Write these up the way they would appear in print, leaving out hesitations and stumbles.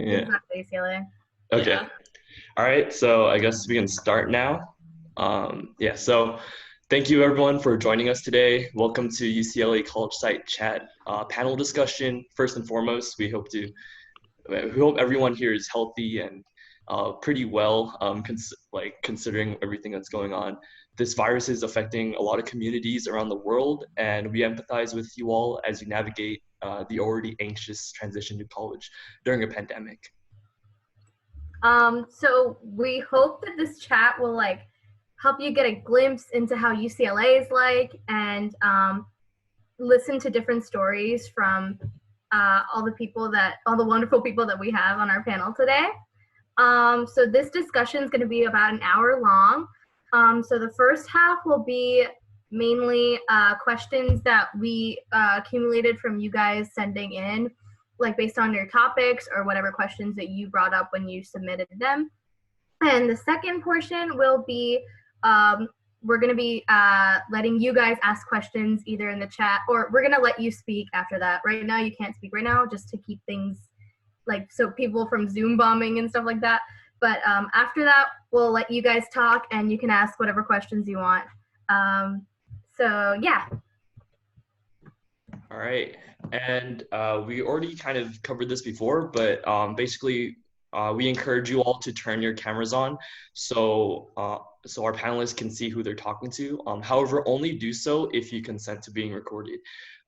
Yeah. Exactly, UCLA. Okay. Yeah. All right. So I guess we can start now. Yeah. So thank you everyone for joining us today. Welcome to UCLA CollegeSide Chat panel discussion. First and foremost, we hope everyone here is healthy and pretty well, considering everything that's going on. This virus is affecting a lot of communities around the world, and we empathize with you all as you navigate the already anxious transition to college during a pandemic. So we hope that this chat will help you get a glimpse into how UCLA is like, and listen to different stories from all the wonderful people that we have on our panel today. So this discussion is going to be about an hour long. So the first half will be mainly questions that we accumulated from you guys sending in, like based on your topics or whatever questions that you brought up when you submitted them. And the second portion will be we're going to be letting you guys ask questions either in the chat, or we're going to let you speak after that. Right now you can't speak right now, just to keep things so people from Zoom bombing and stuff like that. But after that, we'll let you guys talk and you can ask whatever questions you want. So yeah. All right. And we already kind of covered this before, but basically we encourage you all to turn your cameras on so our panelists can see who they're talking to. However, only do so if you consent to being recorded.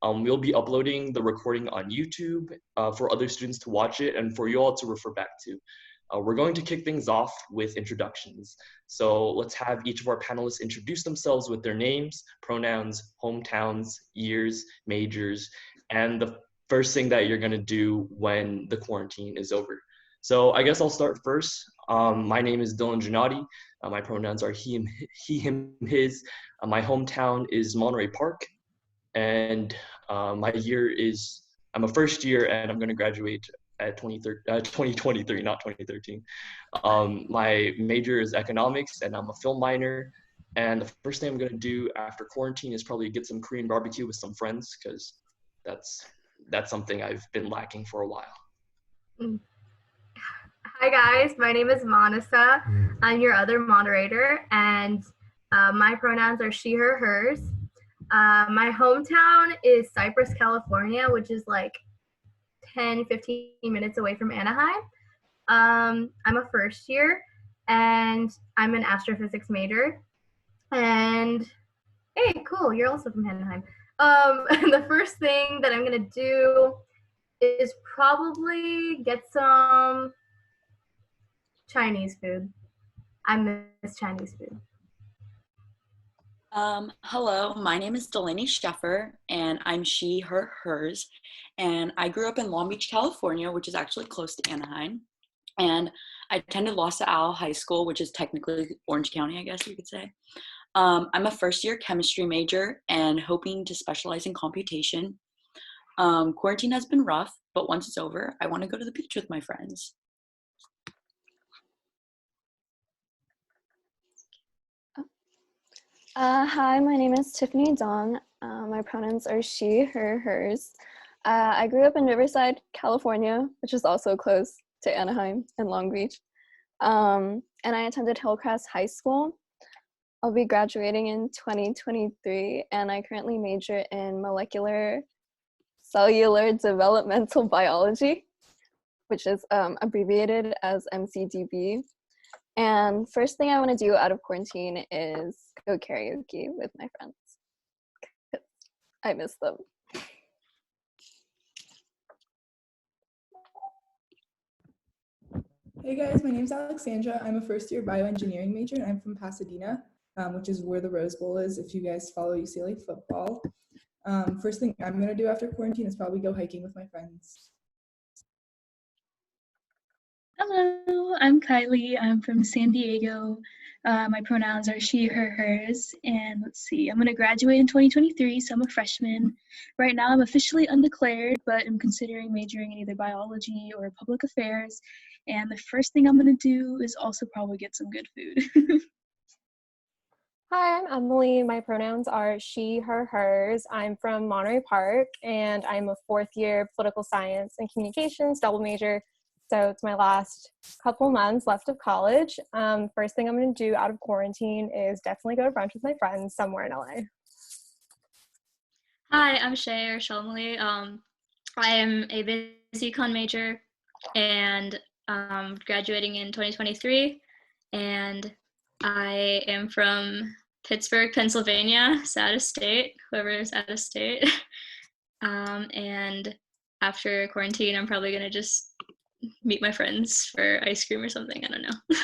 We'll be uploading the recording on YouTube for other students to watch it and for you all to refer back to. We're going to kick things off with introductions. So let's have each of our panelists introduce themselves with their names, pronouns, hometowns, years, majors, and the first thing that you're gonna do when the quarantine is over. So I guess I'll start first. My name is Dylan Gennady. My pronouns are he, him, his. My hometown is Monterey Park. And my year is, I'm a first year and I'm gonna graduate at 2023, not 2013. My major is economics and I'm a film minor. And the first thing I'm gonna do after quarantine is probably get some Korean barbecue with some friends, because that's something I've been lacking for a while. Hi guys, my name is Manasa. I'm your other moderator, and my pronouns are she, her, hers. My hometown is Cypress, California, which is like 10-15 minutes away from Anaheim. I'm a first year and I'm an astrophysics major. And hey, cool, you're also from Anaheim. The first thing that I'm gonna do is probably get some Chinese food. I miss Chinese food. Hello, my name is Delaney Scheffer, and I'm she, her, hers, and I grew up in Long Beach, California, which is actually close to Anaheim, and I attended Los Al High School, which is technically Orange County, I guess you could say. I'm a first-year chemistry major and hoping to specialize in computation. Quarantine has been rough, but once it's over, I want to go to the beach with my friends. Hi, my name is Tiffany Dawn. My pronouns are she, her, hers. I grew up in Riverside, California, which is also close to Anaheim and Long Beach. And I attended Hillcrest High School. I'll be graduating in 2023, and I currently major in molecular cellular developmental biology, which is abbreviated as MCDB. And first thing I want to do out of quarantine is go karaoke with my friends. I miss them. Hey guys, my name's Alexandra. I'm a first year bioengineering major and I'm from Pasadena, which is where the Rose Bowl is if you guys follow UCLA football. First thing I'm gonna do after quarantine is probably go hiking with my friends. Hello, I'm Kylie. I'm from San Diego. My pronouns are she, her, hers. And let's see, I'm going to graduate in 2023, so I'm a freshman. Right now I'm officially undeclared, but I'm considering majoring in either biology or public affairs. And the first thing I'm going to do is also probably get some good food. Hi, I'm Emily. My pronouns are she, her, hers. I'm from Monterey Park, and I'm a fourth year political science and communications double major. So it's my last couple months left of college. First thing I'm going to do out of quarantine is definitely go to brunch with my friends somewhere in LA. Hi, I'm Shay or Shelmily. I am a business econ major and graduating in 2023. And I am from Pittsburgh, Pennsylvania, so out of state, whoever is out of state. And after quarantine, I'm probably going to just meet my friends for ice cream or something. I don't know.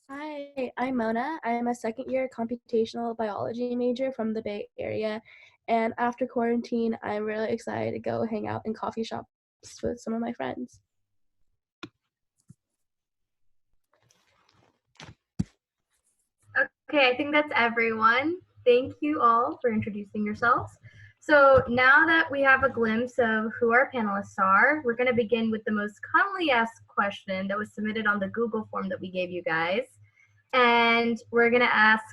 Hi, I'm Mona. I am a second-year computational biology major from the Bay Area. And after quarantine, I'm really excited to go hang out in coffee shops with some of my friends. Okay, I think that's everyone. Thank you all for introducing yourselves. So now that we have a glimpse of who our panelists are, we're going to begin with the most commonly asked question that was submitted on the Google form that we gave you guys. And we're going to ask,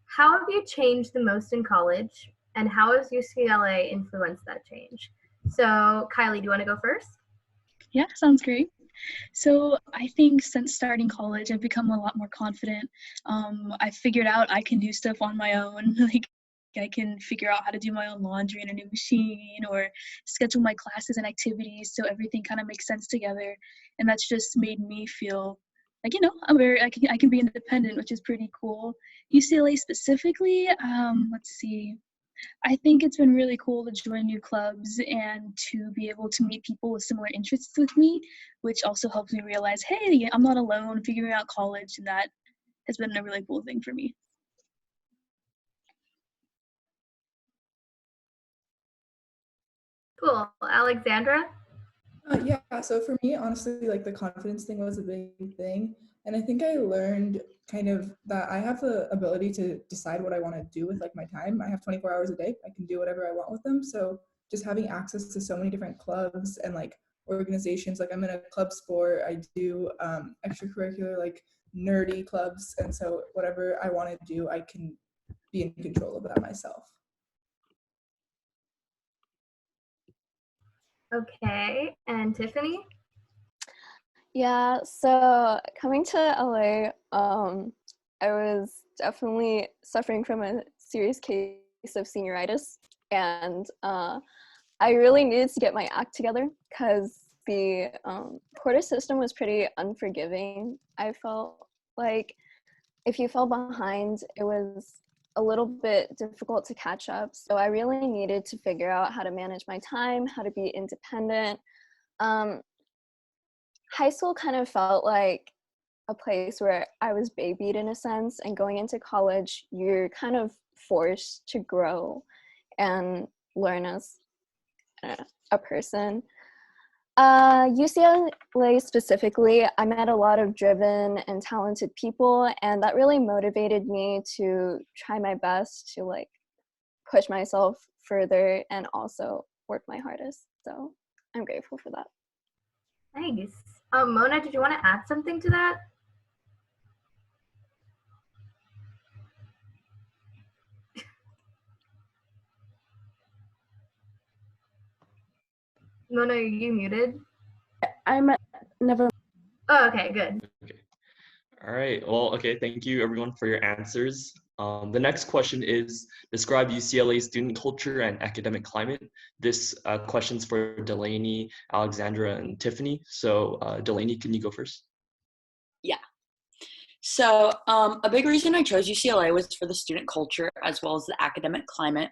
how have you changed the most in college? And how has UCLA influenced that change? So Kylie, do you want to go first? Yeah, sounds great. So I think since starting college, I've become a lot more confident. I figured out I can do stuff on my own. Like I can figure out how to do my own laundry in a new machine or schedule my classes and activities so everything kind of makes sense together. And that's just made me feel like, I can be independent, which is pretty cool. UCLA specifically, let's see. I think it's been really cool to join new clubs and to be able to meet people with similar interests with me, which also helps me realize, hey, I'm not alone figuring out college, and that has been a really cool thing for me. Cool. Alexandra? Yeah, so for me, honestly, like the confidence thing was a big thing. And I think I learned kind of that I have the ability to decide what I want to do with like my time. I have 24 hours a day. I can do whatever I want with them. So just having access to so many different clubs and like organizations, like I'm in a club sport, I do extracurricular, like nerdy clubs. And so whatever I want to do, I can be in control of that myself. Okay, and Tiffany? Yeah, so coming to LA, I was definitely suffering from a serious case of senioritis, and I really needed to get my act together because the quarter system was pretty unforgiving. I felt like if you fell behind, it was a little bit difficult to catch up. So I really needed to figure out how to manage my time, how to be independent. High school kind of felt like a place where I was babied in a sense, and going into college, you're kind of forced to grow and learn as a person. UCLA specifically, I met a lot of driven and talented people, and that really motivated me to try my best to like push myself further and also work my hardest. So I'm grateful for that. Nice. Mona, did you want to add something to that? Mona, are you muted? I'm never. Oh, okay, good. Okay. All right. Well, okay. Thank you everyone for your answers. The next question is, describe UCLA's student culture and academic climate. This question's for Delaney, Alexandra, and Tiffany. So Delaney, can you go first? Yeah. So a big reason I chose UCLA was for the student culture as well as the academic climate.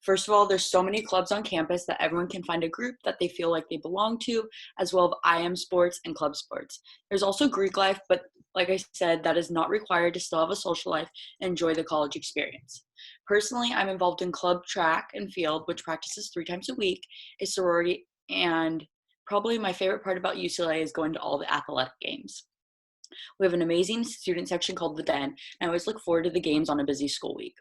First of all, there's so many clubs on campus that everyone can find a group that they feel like they belong to, as well as IM sports and club sports. There's also Greek life, but like I said, that is not required to still have a social life and enjoy the college experience. Personally, I'm involved in club track and field, which practices 3 times a week, a sorority, and probably my favorite part about UCLA is going to all the athletic games. We have an amazing student section called The Den, and I always look forward to the games on a busy school week.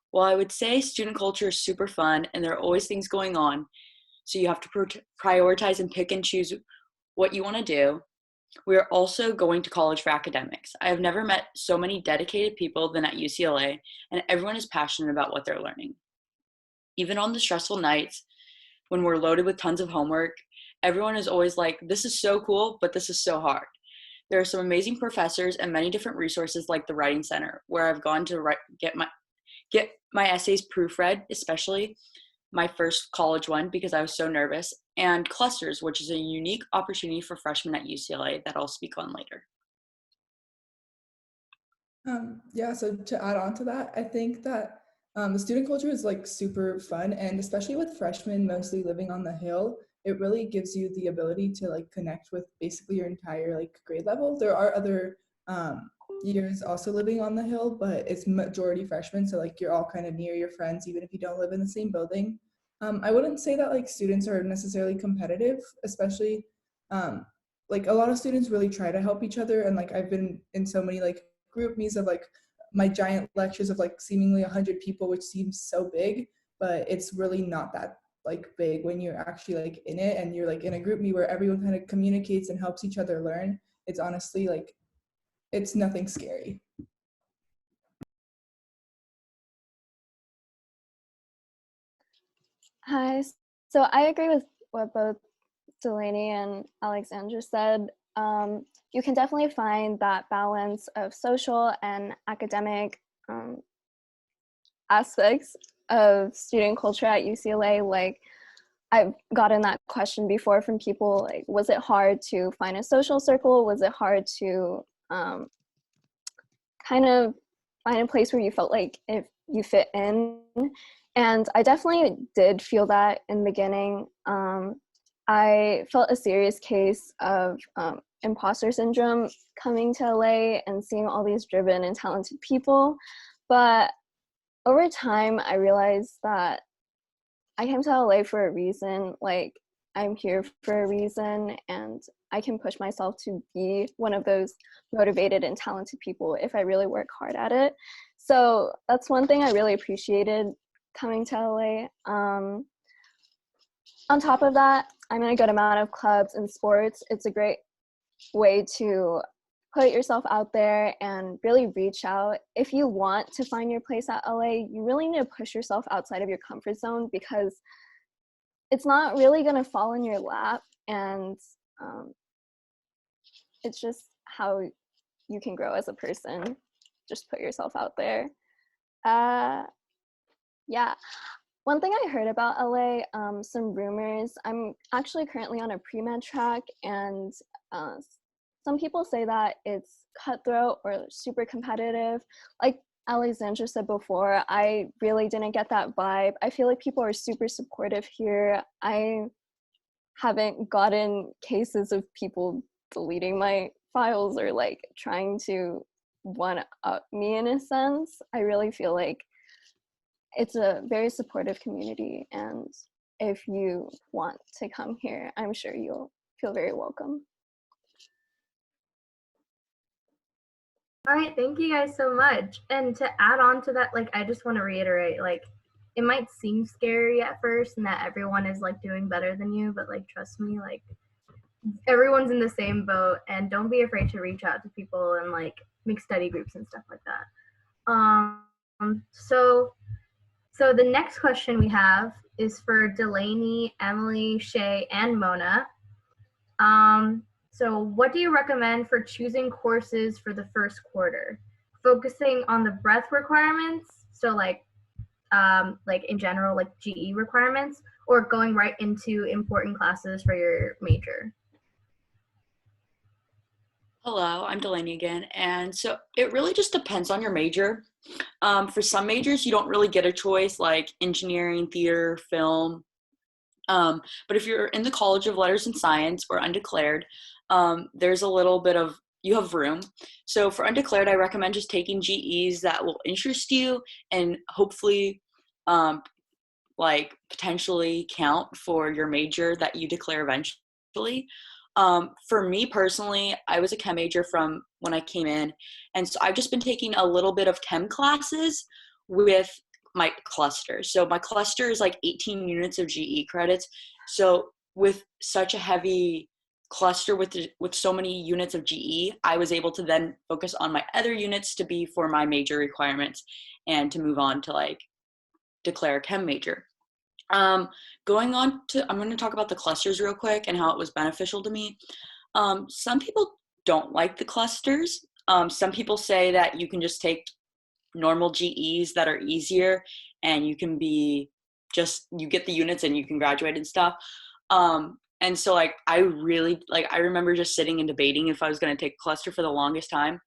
While I would say student culture is super fun and there are always things going on, so you have to prioritize and pick and choose what you want to do, we are also going to college for academics. I have never met so many dedicated people than at UCLA, and everyone is passionate about what they're learning. Even on the stressful nights when we're loaded with tons of homework, everyone is always like, this is so cool, but this is so hard. There are some amazing professors and many different resources like the Writing Center, where I've gone to get my essays proofread, especially my first college one because I was so nervous, and Clusters, which is a unique opportunity for freshmen at UCLA that I'll speak on later. Yeah, so to add on to that, I think that the student culture is like super fun, and especially with freshmen mostly living on the Hill, it really gives you the ability to like connect with basically your entire like grade level. There are other years also living on the Hill, but it's majority freshmen, so like you're all kind of near your friends even if you don't live in the same building. I wouldn't say that like students are necessarily competitive, especially like a lot of students really try to help each other, and like I've been in so many like group meets of like my giant lectures of like seemingly 100 people, which seems so big, but it's really not that like big when you're actually like in it and you're like in a group meet where everyone kind of communicates and helps each other learn. It's honestly like, it's nothing scary. Hi. So I agree with what both Delaney and Alexandra said. You can definitely find that balance of social and academic aspects of student culture at UCLA. Like, I've gotten that question before from people, like, was it hard to find a social circle? Was it hard to kind of find a place where you felt like if you fit in? And I definitely did feel that in the beginning. I felt a serious case of imposter syndrome coming to LA and seeing all these driven and talented people. But over time, I realized that I came to LA for a reason. Like, I'm here for a reason, and I can push myself to be one of those motivated and talented people if I really work hard at it. So that's one thing I really appreciated coming to LA. On top of that, I'm in a good amount of clubs and sports. It's a great way to put yourself out there and really reach out. If you want to find your place at LA, you really need to push yourself outside of your comfort zone, because it's not really going to fall in your lap, and it's just how you can grow as a person. Just put yourself out there. Yeah. One thing I heard about LA, some rumors. I'm actually currently on a pre-med track, and some people say that it's cutthroat or super competitive. Like Alexandra said before, I really didn't get that vibe. I feel like people are super supportive here. I haven't gotten cases of people deleting my files or like trying to one-up me in a sense. I really feel like it's a very supportive community, and if you want to come here, I'm sure you'll feel very welcome. All right, thank you guys so much. And to add on to that, like, I just want to reiterate, like, it might seem scary at first and that everyone is like doing better than you, but like, trust me, like, everyone's in the same boat, and don't be afraid to reach out to people and like make study groups and stuff like that. So the next question we have is for Delaney, Emily, Shay, and Mona. So what do you recommend for choosing courses for the first quarter? Focusing on the breadth requirements, so like in general, like GE requirements, or going right into important classes for your major? Hello, I'm Delaney again. And so it really just depends on your major. For some majors, you don't really get a choice, like engineering, theater, film. But if you're in the College of Letters and Science or undeclared, there's a little bit of, you have room. So for undeclared, I recommend just taking GEs that will interest you and hopefully like potentially count for your major that you declare eventually. For me personally, I was a chem major from when I came in, and so I've just been taking a little bit of chem classes with my cluster. So my cluster is like 18 units of GE credits. So with such a heavy cluster with so many units of GE, I was able to then focus on my other units to be for my major requirements and to move on to like declare a chem major. Going on to, I'm going to talk about the clusters real quick and how it was beneficial to me. Some people don't like the clusters. Some people say that you can just take normal GEs that are easier and you can be just, you get the units and you can graduate and stuff. And so like, I remember just sitting and debating if I was going to take a cluster for the longest time.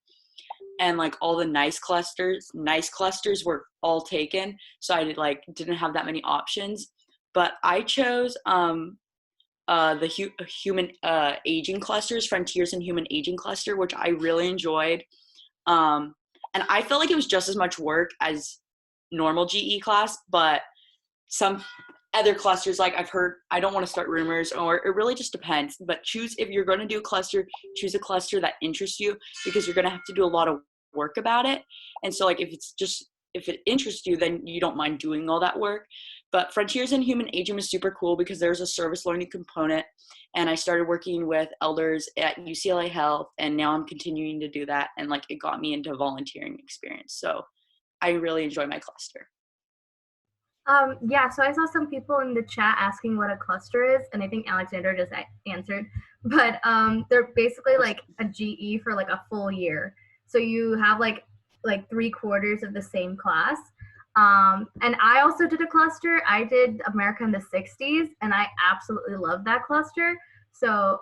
And like all the nice clusters were all taken. So I didn't have that many options, but I chose, the human aging clusters, Frontiers in Human Aging cluster, which I really enjoyed. And I felt like it was just as much work as normal GE class, but some other clusters, like I've heard, I don't want to start rumors, or it really just depends, but if you're going to do a cluster, choose a cluster that interests you, because you're going to have to do a lot of work about it. And so like, if it interests you, then you don't mind doing all that work. But Frontiers in Human Aging was super cool because there's a service learning component, and I started working with elders at UCLA Health, and now I'm continuing to do that, and like it got me into volunteering experience. So I really enjoy my cluster. Yeah, so I saw some people in the chat asking what a cluster is, and I think Alexander just answered, but they're basically like a GE for like a full year. So you have like 3/4 of the same class. And I also did a cluster. I did America in the 60s, and I absolutely love that cluster. So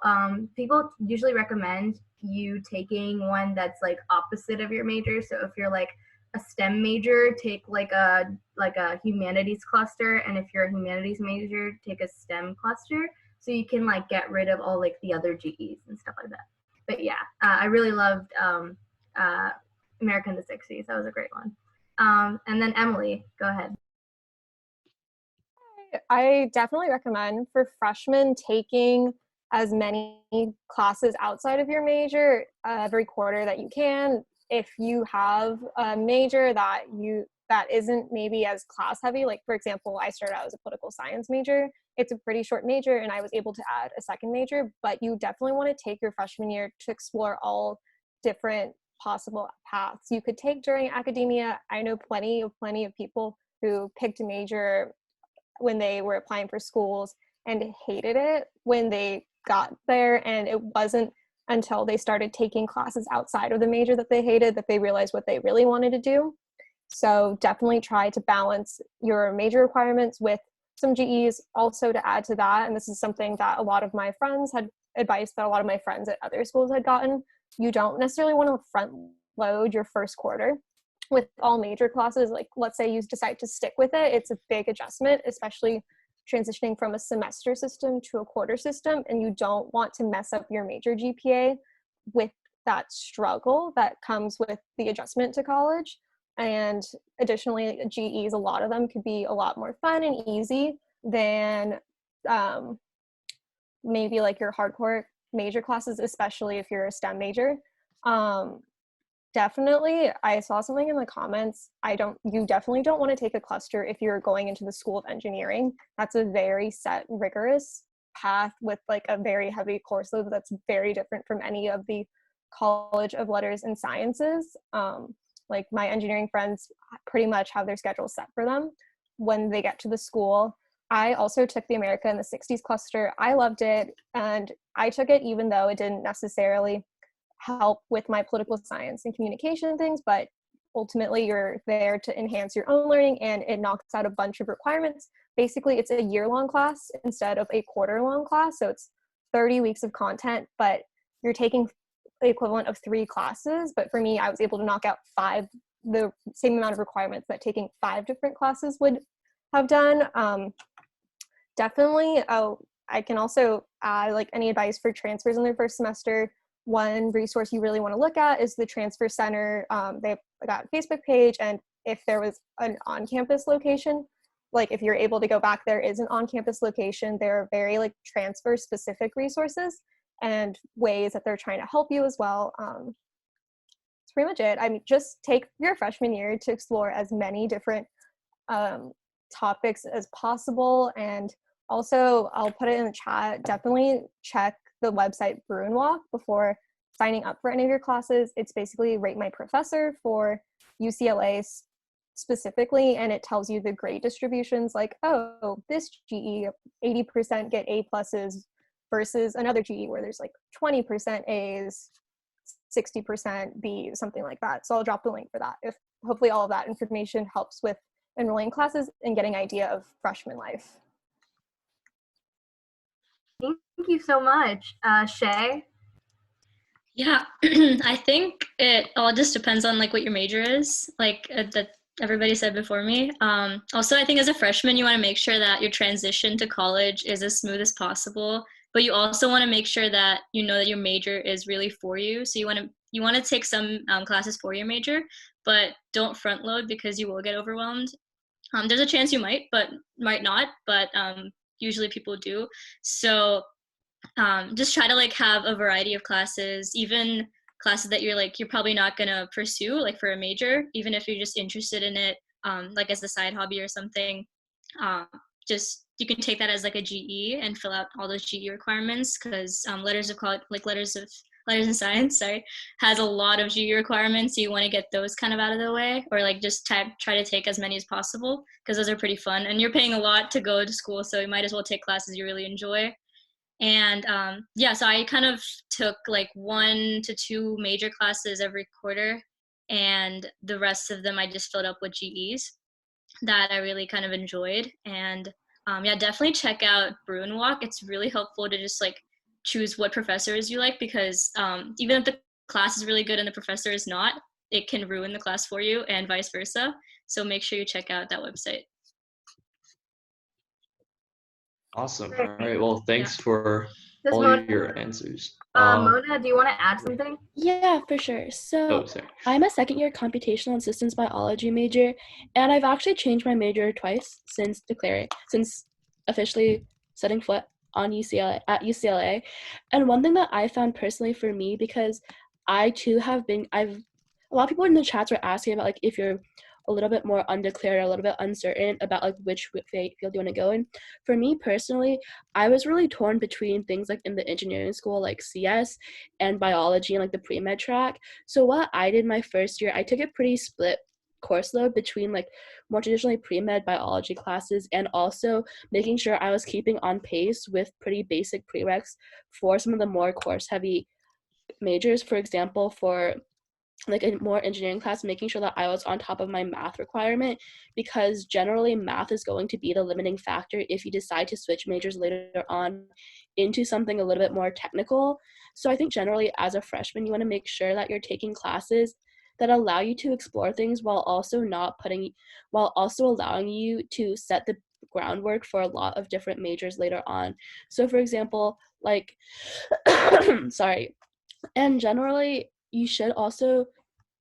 people usually recommend you taking one that's like opposite of your major. So if you're like a STEM major, take like a humanities cluster, and if you're a humanities major, take a STEM cluster, so you can like get rid of all like the other GEs and stuff like that. But yeah, I really loved America in the 60s. That was a great one. And then Emily, go ahead. I definitely recommend for freshmen taking as many classes outside of your major every quarter that you can. If you have a major that isn't maybe as class heavy, like for example, I started out as a political science major. It's a pretty short major, and I was able to add a second major, but you definitely want to take your freshman year to explore all different possible paths you could take during academia. I know plenty of people who picked a major when they were applying for schools and hated it when they got there, and it wasn't until they started taking classes outside of the major that they hated that they realized what they really wanted to do. So definitely try to balance your major requirements with some GEs also to add to that. And this is something that a lot of my friends had advice that a lot of my friends at other schools had gotten. You don't necessarily want to front load your first quarter with all major classes. Like let's say you decide to stick with it, it's a big adjustment, especially transitioning from a semester system to a quarter system, and you don't want to mess up your major GPA with that struggle that comes with the adjustment to college. And additionally, GEs, a lot of them could be a lot more fun and easy than maybe like your hardcore major classes, especially if you're a STEM major. Definitely, I saw something in the comments. You definitely don't want to take a cluster if you're going into the School of Engineering. That's a very set, rigorous path with like a very heavy course load that's very different from any of the College of Letters and Sciences. Like my engineering friends pretty much have their schedule set for them when they get to the school. I also took the America in the 60s cluster. I loved it, and I took it even though it didn't necessarily help with my political science and communication things, but ultimately you're there to enhance your own learning, and it knocks out a bunch of requirements. Basically, it's a year-long class instead of a quarter-long class, so it's 30 weeks of content, but you're taking the equivalent of 3 classes. But for me, I was able to knock out 5, the same amount of requirements that taking 5 different classes would have done. Definitely, I can also add like any advice for transfers in their first semester. One resource you really want to look at is the Transfer Center. They've got a Facebook page, and if there was an on-campus location, like if you're able to go back, there is an on-campus location. There are very like transfer-specific resources and ways that they're trying to help you as well. That's pretty much it. I mean, just take your freshman year to explore as many different topics as possible. And also, I'll put it in the chat, definitely check the website Bruin Walk before signing up for any of your classes. It's basically Rate My Professor for UCLA's specifically, and it tells you the grade distributions, like, oh, this GE 80% get A pluses versus another GE where there's like 20% A's, 60% B, something like that. So I'll drop the link for that. If hopefully all of that information helps with enrolling classes and getting an idea of freshman life. Thank you so much. Shay? Yeah, I think it all just depends on like what your major is, like that everybody said before me. Also, I think as a freshman, you want to make sure that your transition to college is as smooth as possible, but you also want to make sure that you know that your major is really for you. So you want to take some classes for your major, but don't front load because you will get overwhelmed. There's a chance you might not, but usually people do. So just try to like have a variety of classes, even classes that you're probably not gonna pursue like for a major, even if you're just interested in it, like as a side hobby or something. Just you can take that as like a GE and fill out all those GE requirements, because letters in science, has a lot of GE requirements. So you want to get those kind of out of the way, or like just try to take as many as possible, because those are pretty fun and you're paying a lot to go to school, so you might as well take classes you really enjoy. And so I kind of took like 1 to 2 major classes every quarter, and the rest of them I just filled up with GEs that I really kind of enjoyed. And definitely check out Bruin Walk. It's really helpful to just like choose what professors you like, because even if the class is really good and the professor is not, it can ruin the class for you and vice versa. So make sure you check out that website. Awesome. All right. Well, thanks for all your answers. Mona, do you want to add something? Yeah, for sure. So sorry. I'm a second-year computational and systems biology major, and I've actually changed my major twice since officially setting foot on UCLA. And one thing that I found personally for me, because I too a lot of people in the chats were asking about like if you're a little bit more undeclared, a little bit uncertain about like which field you want to go in. For me personally, I was really torn between things like in the engineering school, like CS and biology and like the pre-med track. So what I did my first year, I took a pretty split course load between like more traditionally pre-med biology classes and also making sure I was keeping on pace with pretty basic prereqs for some of the more course heavy majors. For example, for like a more engineering class, making sure that I was on top of my math requirement, because generally math is going to be the limiting factor if you decide to switch majors later on into something a little bit more technical. So I think generally as a freshman, you want to make sure that you're taking classes that allow you to explore things while also allowing you to set the groundwork for a lot of different majors later on. So for example, like sorry, and generally you should also,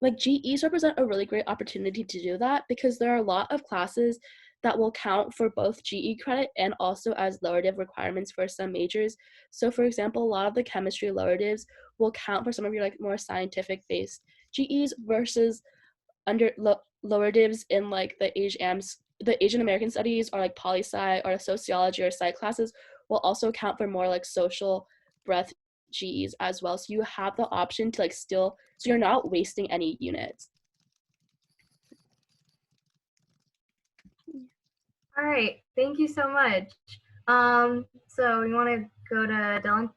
like, GEs represent a really great opportunity to do that, because there are a lot of classes that will count for both GE credit and also as lower div requirements for some majors. So for example, a lot of the chemistry lower divs will count for some of your like more scientific based GEs versus lower divs in like the Asian American studies or like poli-sci or sociology or psych classes will also count for more like social breadth GEs as well. So you have the option to like so you're not wasting any units. All right, thank you so much. So you want to go to Dylan?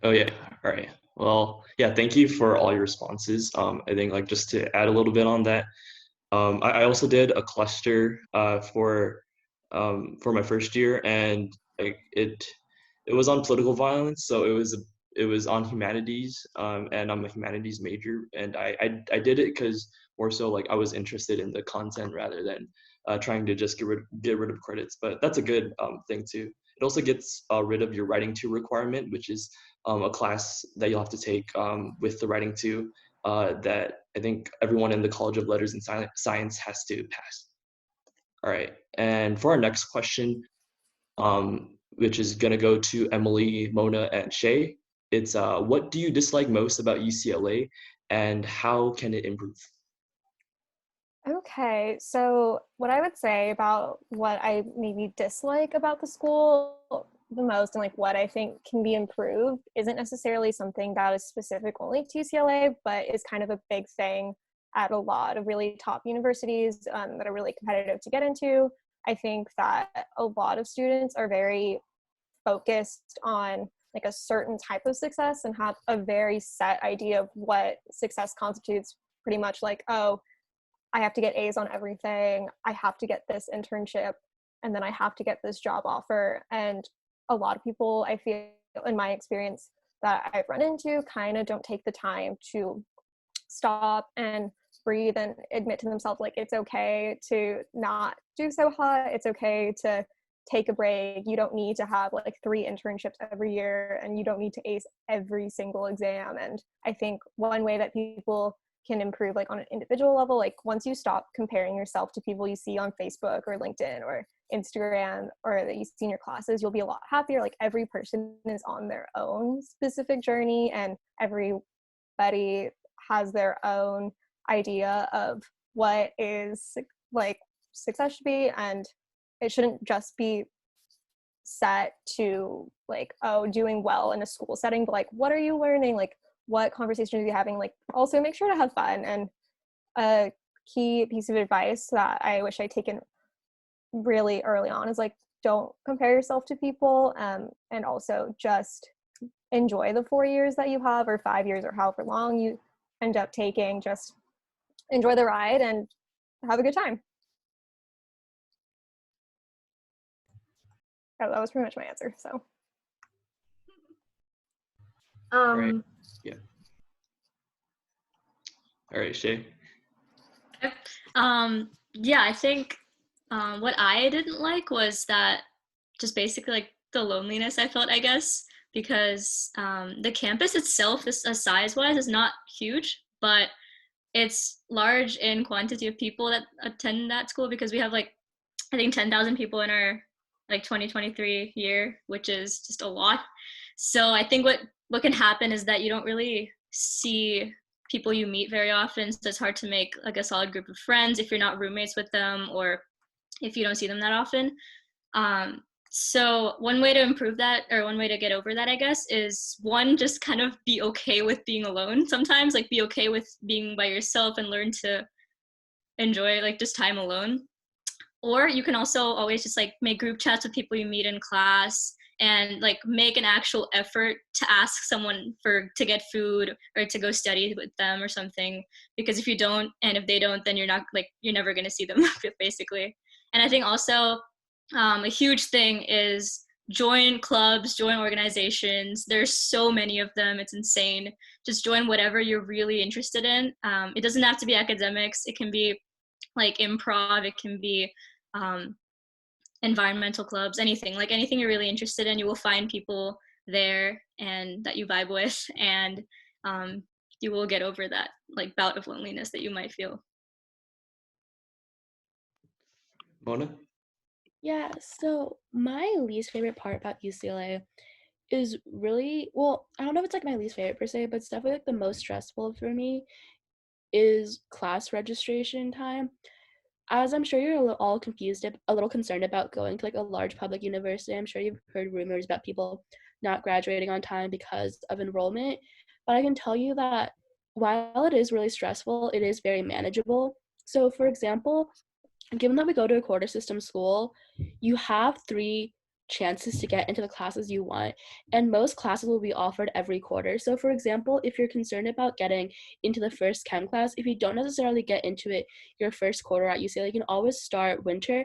Oh yeah. All right. Well, yeah, thank you for all your responses. I think like just to add a little bit on that, I also did a cluster for my first year, and like it was on political violence, so it was on humanities, and I'm a humanities major, and I did it because more so like I was interested in the content rather than trying to just get rid of credits. But that's a good thing too. It also gets rid of your writing 2 requirement, which is a class that you'll have to take with the writing 2 that I think everyone in the College of Letters and Science has to pass. All right, and for our next question, which is gonna go to Emily, Mona, and Shay. It's what do you dislike most about UCLA, and how can it improve? Okay, so what I would say about what I maybe dislike about the school the most and like what I think can be improved isn't necessarily something that is specific only to UCLA, but is kind of a big thing at a lot of really top universities that are really competitive to get into. I think that a lot of students are very focused on like a certain type of success and have a very set idea of what success constitutes, pretty much like, oh, I have to get A's on everything, I have to get this internship, and then I have to get this job offer. And a lot of people, I feel, in my experience that I've run into, kind of don't take the time to stop and breathe and admit to themselves, like, it's okay to not do so hot, it's okay to take a break. You don't need to have like 3 internships every year, and you don't need to ace every single exam. And I think one way that people can improve, like on an individual level, like once you stop comparing yourself to people you see on Facebook or LinkedIn or Instagram or that you see in your classes, you'll be a lot happier. Like every person is on their own specific journey, and everybody has their own idea of what is like success should be, and it shouldn't just be set to like, oh, doing well in a school setting, but like, what are you learning? Like, what conversations are you having? Like, also make sure to have fun. And a key piece of advice that I wish I'd taken really early on is like, don't compare yourself to people, and also just enjoy the 4 years that you have, or 5 years, or however long you end up taking. Just enjoy the ride and have a good time. Oh, that was pretty much my answer. So Right. Yeah. All right, Shay. Yeah, I think what I didn't like was that just basically like the loneliness I felt, I guess, because the campus itself, is size-wise, is not huge, but it's large in quantity of people that attend that school, because we have like, I think 10,000 people in our like 2023 year, which is just a lot. So I think what can happen is that you don't really see people you meet very often, so it's hard to make like a solid group of friends if you're not roommates with them, or if you don't see them that often. So one way to improve that, or one way to get over that, I guess, is one, just kind of be okay with being alone sometimes, like be okay with being by yourself and learn to enjoy like just time alone. Or you can also always just like make group chats with people you meet in class, and like make an actual effort to ask someone to get food or to go study with them or something. Because if you don't, and if they don't, then you're never going to see them basically. And I think also a huge thing is join clubs, join organizations. There's so many of them, it's insane. Just join whatever you're really interested in. It doesn't have to be academics. It can be like improv, it can be environmental clubs, anything you're really interested in. You will find people there and that you vibe with, and you will get over that like bout of loneliness that you might feel. Mona? Yeah, so my least favorite part about UCLA is really, well, I don't know if it's like my least favorite per se, but it's definitely like the most stressful for me is class registration time. As I'm sure you're all confused, a little concerned about going to like a large public university. I'm sure you've heard rumors about people not graduating on time because of enrollment. But I can tell you that while it is really stressful, it is very manageable. So for example, given that we go to a quarter system school, you have 3 chances to get into the classes you want, and most classes will be offered every quarter. So for example, if you're concerned about getting into the first chem class, if you don't necessarily get into it your first quarter at UCLA, you can always start winter,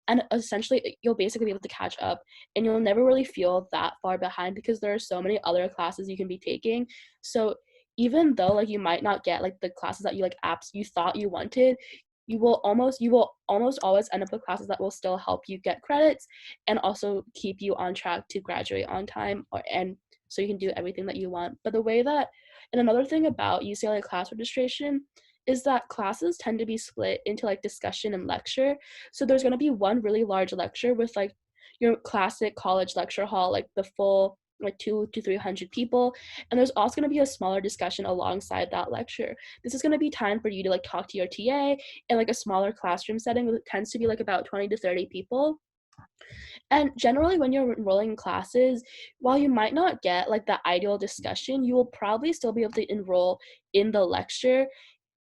and essentially you'll basically be able to catch up, and you'll never really feel that far behind because there are so many other classes you can be taking. So even though like you might not get like the classes that you like apps you thought you wanted, you will almost always end up with classes that will still help you get credits and also keep you on track to graduate on time, and so you can do everything that you want. But the way that, and another thing about UCLA class registration is that classes tend to be split into like discussion and lecture. So there's going to be one really large lecture with like your classic college lecture hall, like the full like 200 to 300 people, and there's also going to be a smaller discussion alongside that lecture. This is going to be time for you to like talk to your TA in like a smaller classroom setting that tends to be like about 20 to 30 people. And generally when you're enrolling in classes, while you might not get like the ideal discussion, you will probably still be able to enroll in the lecture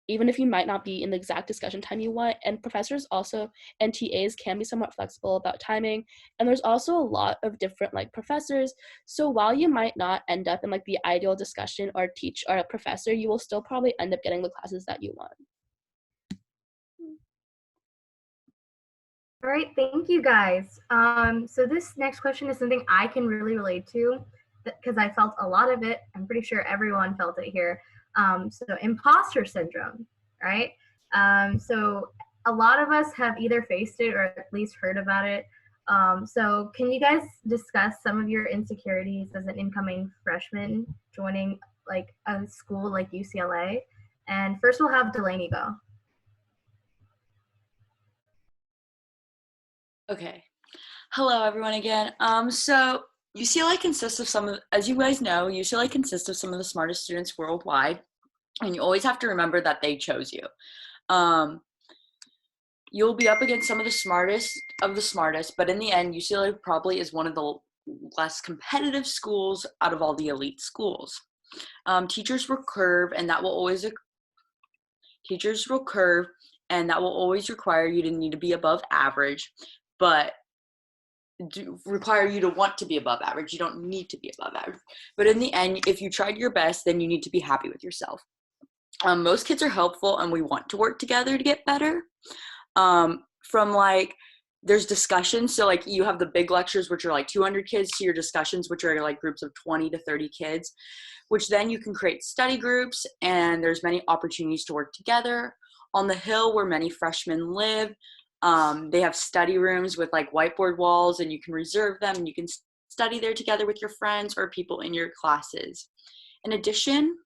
even if you might not be in the exact discussion time you want. And professors also and TAs can be somewhat flexible about timing. And there's also a lot of different like professors. So while you might not end up in like the ideal discussion or teach or a professor, you will still probably end up getting the classes that you want. All right, thank you guys. So this next question is something I can really relate to because I felt a lot of it. I'm pretty sure everyone felt it here. So imposter syndrome, right? So a lot of us have either faced it or at least heard about it. So can you guys discuss some of your insecurities as an incoming freshman joining like a school like UCLA? And first we'll have Delaney go. Okay. Hello, everyone again. So UCLA consists of as you guys know, UCLA consists of some of the smartest students worldwide, and you always have to remember that they chose you. You'll be up against some of the smartest of the smartest, but in the end, UCLA probably is one of the less competitive schools out of all the elite schools. Teachers will curve, and that will always require you to need to be above average, but require you to want to be above average. You don't need to be above average. But in the end, if you tried your best, then you need to be happy with yourself. Most kids are helpful, and we want to work together to get better. From like, there's discussions. So like you have the big lectures, which are like 200 kids, to your discussions, which are like groups of 20 to 30 kids, which then you can create study groups, and there's many opportunities to work together. On the hill where many freshmen live, they have study rooms with like whiteboard walls, and you can reserve them, and you can study there together with your friends or people in your classes. In addition,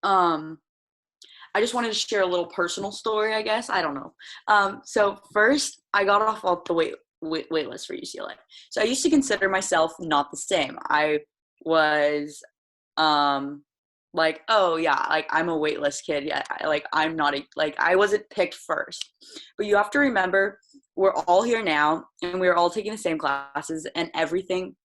I just wanted to share a little personal story, I guess. I don't know. So first, I got off the wait list for UCLA. So I used to consider myself not the same. I was like, oh yeah, like I'm a waitlist kid. Yeah, I'm not I wasn't picked first. But you have to remember, we're all here now, and we're all taking the same classes, and everything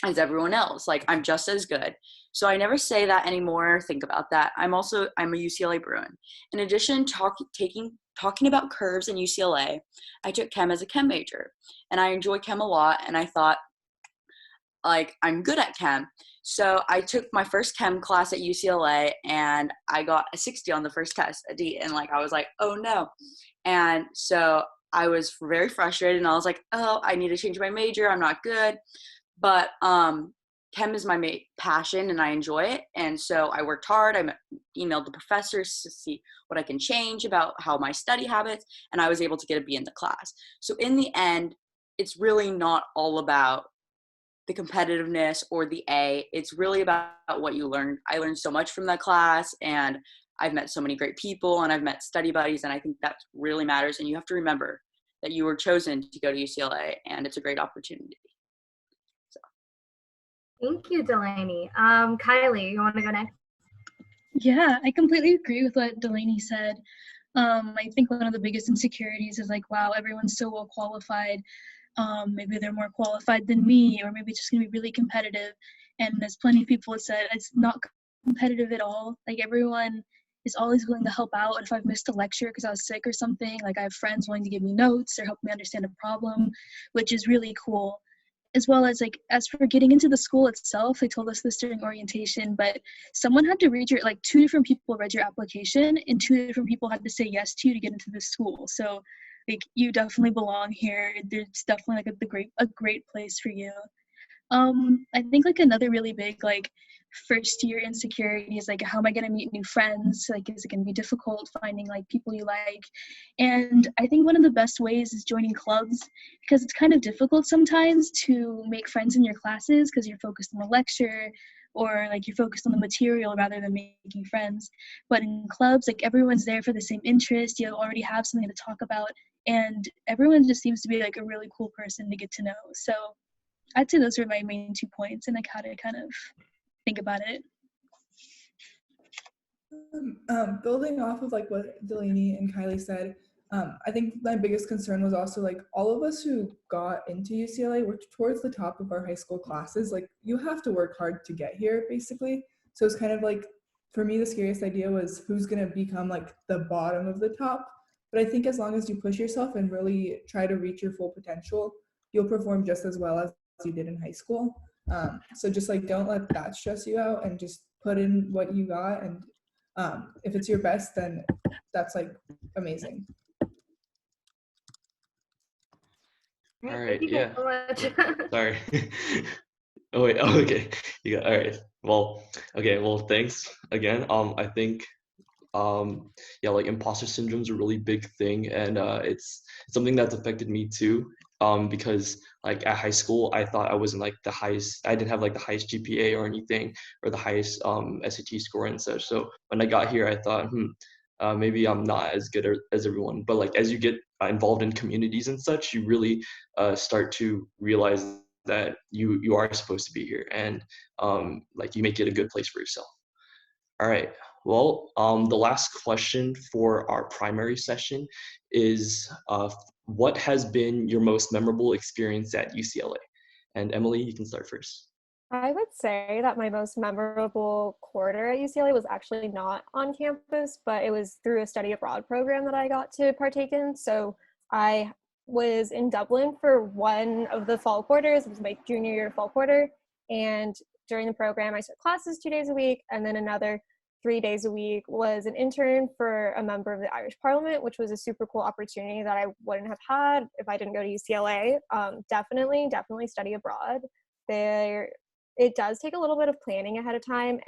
as everyone else. Like, I'm just as good. So I never say that anymore or think about that. I'm a UCLA Bruin. In addition, talking about curves in UCLA, I took chem as a chem major, and I enjoy chem a lot, and I thought, like, I'm good at chem. So I took my first chem class at UCLA, and I got a 60 on the first test, a D, and like I was like, oh no. And so I was very frustrated, and I was like, oh, I need to change my major. I'm not good. But chem is my passion, and I enjoy it. And so I worked hard. I emailed the professors to see what I can change about how my study habits, and I was able to get a B in the class. So in the end, it's really not all about the competitiveness or the A. It's really about what you learned. I learned so much from that class, and I've met so many great people, and I've met study buddies, and I think that really matters. And you have to remember that you were chosen to go to UCLA, and it's a great opportunity. Thank you, Delaney. Kylie, you want to go next? Yeah, I completely agree with what Delaney said. I think one of the biggest insecurities is like, wow, everyone's so well qualified. Maybe they're more qualified than me, or maybe it's just gonna be really competitive. And as plenty of people have said, it's not competitive at all. Like, everyone is always willing to help out. If I've missed a lecture because I was sick or something, like, I have friends willing to give me notes or help me understand a problem, which is really cool. As well as, like, as for getting into the school itself, they told us this during orientation, but someone had to read two different people read your application, and 2 different people had to say yes to you to get into the school. So, like, you definitely belong here. There's definitely like a great place for you. I think like another really big like first year insecurity is like, how am I going to meet new friends? Like, is it going to be difficult finding like people you like? And I think one of the best ways is joining clubs, because it's kind of difficult sometimes to make friends in your classes because you're focused on the lecture, or like you're focused on the material rather than making friends. But in clubs, like, everyone's there for the same interest. You already have something to talk about, and everyone just seems to be like a really cool person to get to know. So I'd say those are my main 2 points, and like how to kind of think about it. Building off of like what Delaney and Kylie said, I think my biggest concern was also like all of us who got into UCLA were towards the top of our high school classes. Like, you have to work hard to get here, basically. So it's kind of like for me, the scariest idea was who's going to become like the bottom of the top. But I think as long as you push yourself and really try to reach your full potential, you'll perform just as well as you did in high school. So just like don't let that stress you out and just put in what you got. And if it's your best, then that's like amazing. All Thank right, you yeah. guys so much. Sorry. Oh wait, oh, okay. You got all right. Well, okay, well, thanks again. I think yeah, like imposter syndrome is a really big thing, and it's something that's affected me too. Because like at high school, I thought I wasn't like the highest. I didn't have like the highest GPA or anything, or the highest SAT score and such. So when I got here, I thought, maybe I'm not as good as everyone. But like as you get involved in communities and such, you really start to realize that you are supposed to be here, and like you make it a good place for yourself. All right. Well, the last question for our primary session is, what has been your most memorable experience at UCLA? And Emily, you can start first. I would say that my most memorable quarter at UCLA was actually not on campus, but it was through a study abroad program that I got to partake in. So I was in Dublin for one of the fall quarters. It was my junior year fall quarter. And during the program, I took classes 2 days a week, and then another 3 days a week was an intern for a member of the Irish Parliament, which was a super cool opportunity that I wouldn't have had if I didn't go to UCLA. Definitely study abroad. It does take a little bit of planning ahead of time,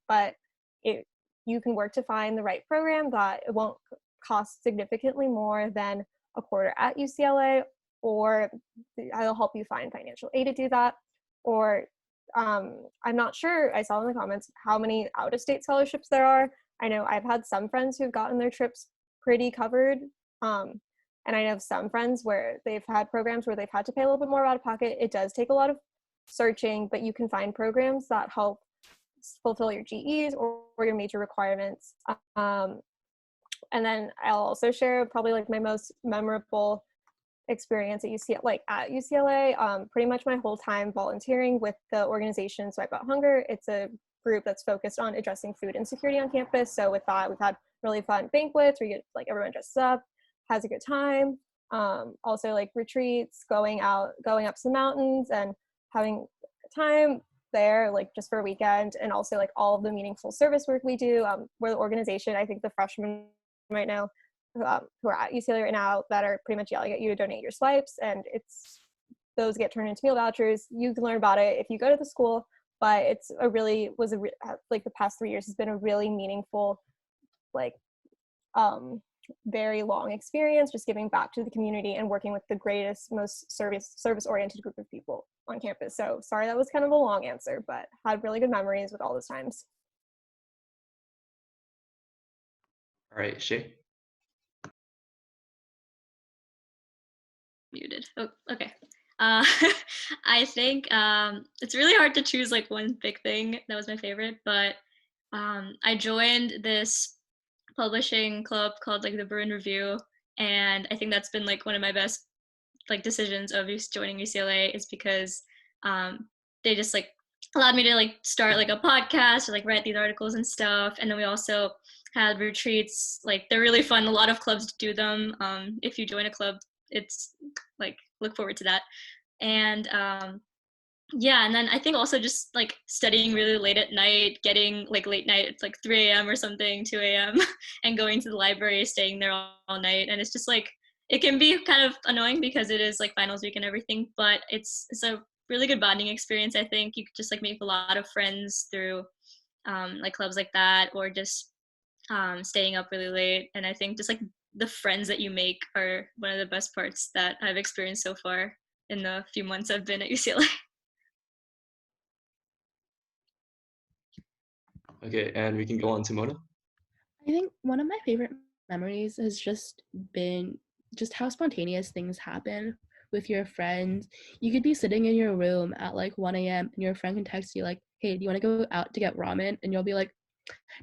but you can work to find the right program that it won't cost significantly more than a quarter at UCLA, or I'll help you find financial aid to do that. Or I'm not sure, I saw in the comments how many out-of-state scholarships there are. I know I've had some friends who've gotten their trips pretty covered. And I know some friends where they've had programs where they've had to pay a little bit more out of pocket. It does take a lot of searching, but you can find programs that help fulfill your GEs or your major requirements. And then I'll also share probably like my most memorable experience at UCLA. Pretty much my whole time volunteering with the organization Swipe Out Hunger. It's a group that's focused on addressing food insecurity on campus. So with that, we've had really fun banquets where you get like everyone dresses up, has a good time. Also like retreats, going up some mountains and having a time there, like just for a weekend, and also like all of the meaningful service work we do. We're the organization, I think the freshmen right now who are at UCLA right now that are pretty much yelling at you to donate your swipes, and those get turned into meal vouchers. You can learn about it if you go to the school, but like the past 3 years has been a really meaningful, like very long experience, just giving back to the community and working with the greatest, most service-oriented group of people on campus. So sorry that was kind of a long answer, but had really good memories with all those times. All right, Shay. Muted. Oh, okay. I think it's really hard to choose like one big thing that was my favorite, but I joined this publishing club called like the Bruin Review, and I think that's been like one of my best like decisions of joining UCLA, is because they just like allowed me to like start like a podcast or like write these articles and stuff. And then we also had retreats. Like they're really fun. A lot of clubs do them. If you join a club, it's like look forward to that. And yeah, and then I think also just like studying really late at night, getting like late night, it's like 3 a.m. or something, 2 a.m. and going to the library, staying there all night. And it's just like, it can be kind of annoying because it is like finals week and everything, but it's a really good bonding experience. I think you could just like make a lot of friends through like clubs like that, or just staying up really late. And I think just like the friends that you make are one of the best parts that I've experienced so far in the few months I've been at UCLA. Okay, and we can go on to Mona. I think one of my favorite memories has just been just how spontaneous things happen with your friends. You could be sitting in your room at like 1 a.m. and your friend can text you like, hey, do you want to go out to get ramen? And you'll be like,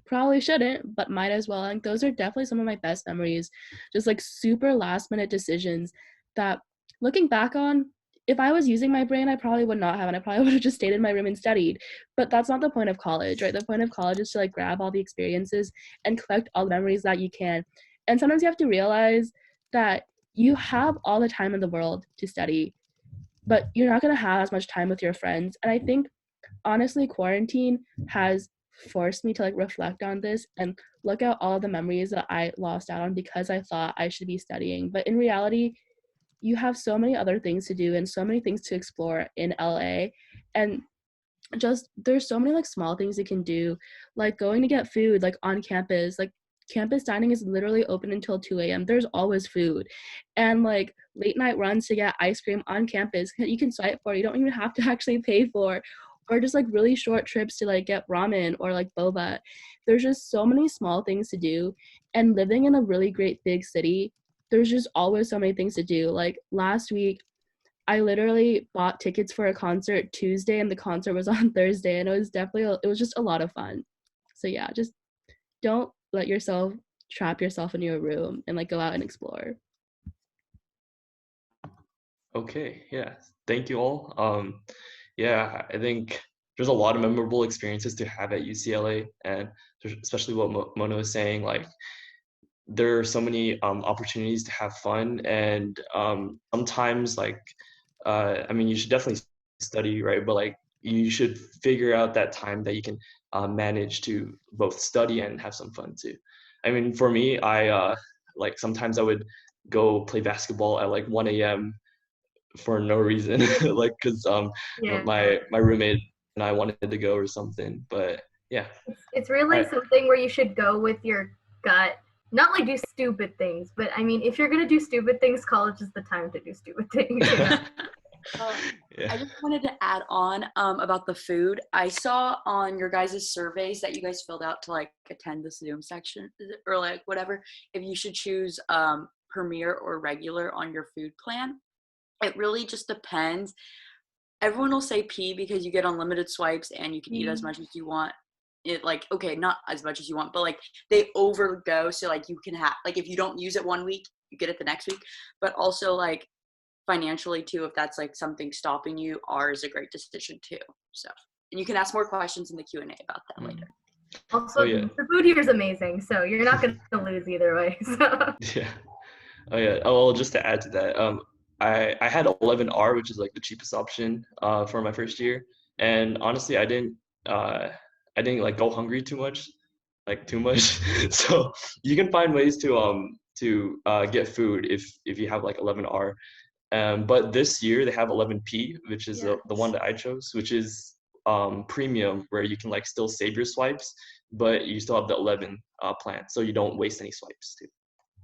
probably shouldn't, but might as well. And those are definitely some of my best memories. Just like super last minute decisions that looking back on, if I was using my brain, I probably would not have, and I probably would have just stayed in my room and studied. But that's not the point of college, right? The point of college is to like grab all the experiences and collect all the memories that you can. And sometimes you have to realize that you have all the time in the world to study, but you're not going to have as much time with your friends. And I think honestly, quarantine has forced me to like reflect on this and look at all the memories that I lost out on because I thought I should be studying. But in reality, you have so many other things to do and so many things to explore in LA. And just there's so many like small things you can do, like going to get food like on campus. Like campus dining is literally open until 2 a.m. There's always food. And like late night runs to get ice cream on campus you can swipe for, you don't even have to actually pay for, or just like really short trips to like get ramen or like boba. There's just so many small things to do. And living in a really great big city, there's just always so many things to do. Like last week I literally bought tickets for a concert Tuesday and the concert was on Thursday, and it was just a lot of fun. So yeah, just don't let yourself trap yourself in your room and like go out and explore. Okay, yeah. Thank you all. Yeah, I think there's a lot of memorable experiences to have at UCLA, and especially what Mona was saying, like there are so many opportunities to have fun, and sometimes like I mean, you should definitely study, right? But like you should figure out that time that you can manage to both study and have some fun too. I mean, for me, I like sometimes I would go play basketball at like 1 a.m. for no reason, like because Yeah. my roommate and I wanted to go or something. But yeah, It's really something where you should go with your gut. Not like do stupid things, but I mean, if you're gonna do stupid things, college is the time to do stupid things. You know? Yeah. I just wanted to add on about the food. I saw on your guys' surveys that you guys filled out to like attend the Zoom section or like whatever, if you should choose Premier or regular on your food plan. It really just depends. Everyone will say P because you get unlimited swipes and you can eat as much as you want. It like, okay, not as much as you want, but like they overgo. So like you can have, like if you don't use it 1 week, you get it the next week. But also like financially too, if that's like something stopping you, R is a great decision too. So, and you can ask more questions in the Q&A about that later. Also, the food here is amazing, so you're not going to lose either way. So. Yeah. Oh yeah. Oh well, just to add to that, I had 11R, which is like the cheapest option for my first year, and honestly, I didn't like go hungry too much, like too much. So you can find ways to get food if you have like 11R. But this year they have 11P, which is the one that I chose, which is premium, where you can like still save your swipes, but you still have the 11 plan, so you don't waste any swipes too.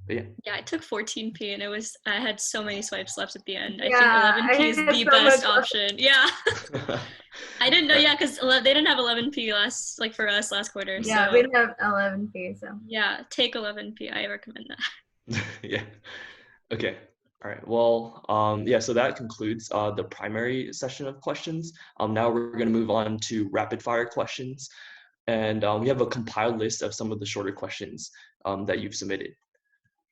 But yeah, I took 14P and I had so many swipes left at the end. Yeah, I think 11P is the best option. Yeah. I didn't know, yeah, because they didn't have 11P for us last quarter. Yeah, so. we didn't have 11P, so. Yeah, take 11P. I recommend that. Yeah. Okay. All right. Well, yeah, so that concludes the primary session of questions. Now we're going to move on to rapid fire questions. And we have a compiled list of some of the shorter questions that you've submitted.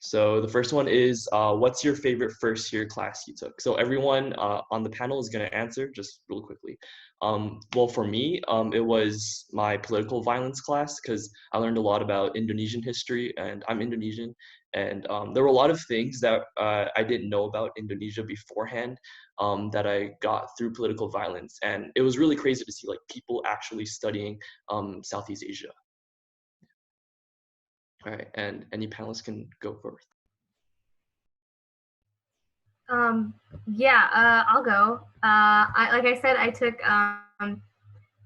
So the first one is, what's your favorite first year class you took? So everyone on the panel is going to answer just real quickly. Well, for me, it was my political violence class because I learned a lot about Indonesian history, and I'm Indonesian. And there were a lot of things that I didn't know about Indonesia beforehand that I got through political violence. And it was really crazy to see like people actually studying Southeast Asia. All right, and any panelists can go first. Yeah, I'll go. Like I said, I took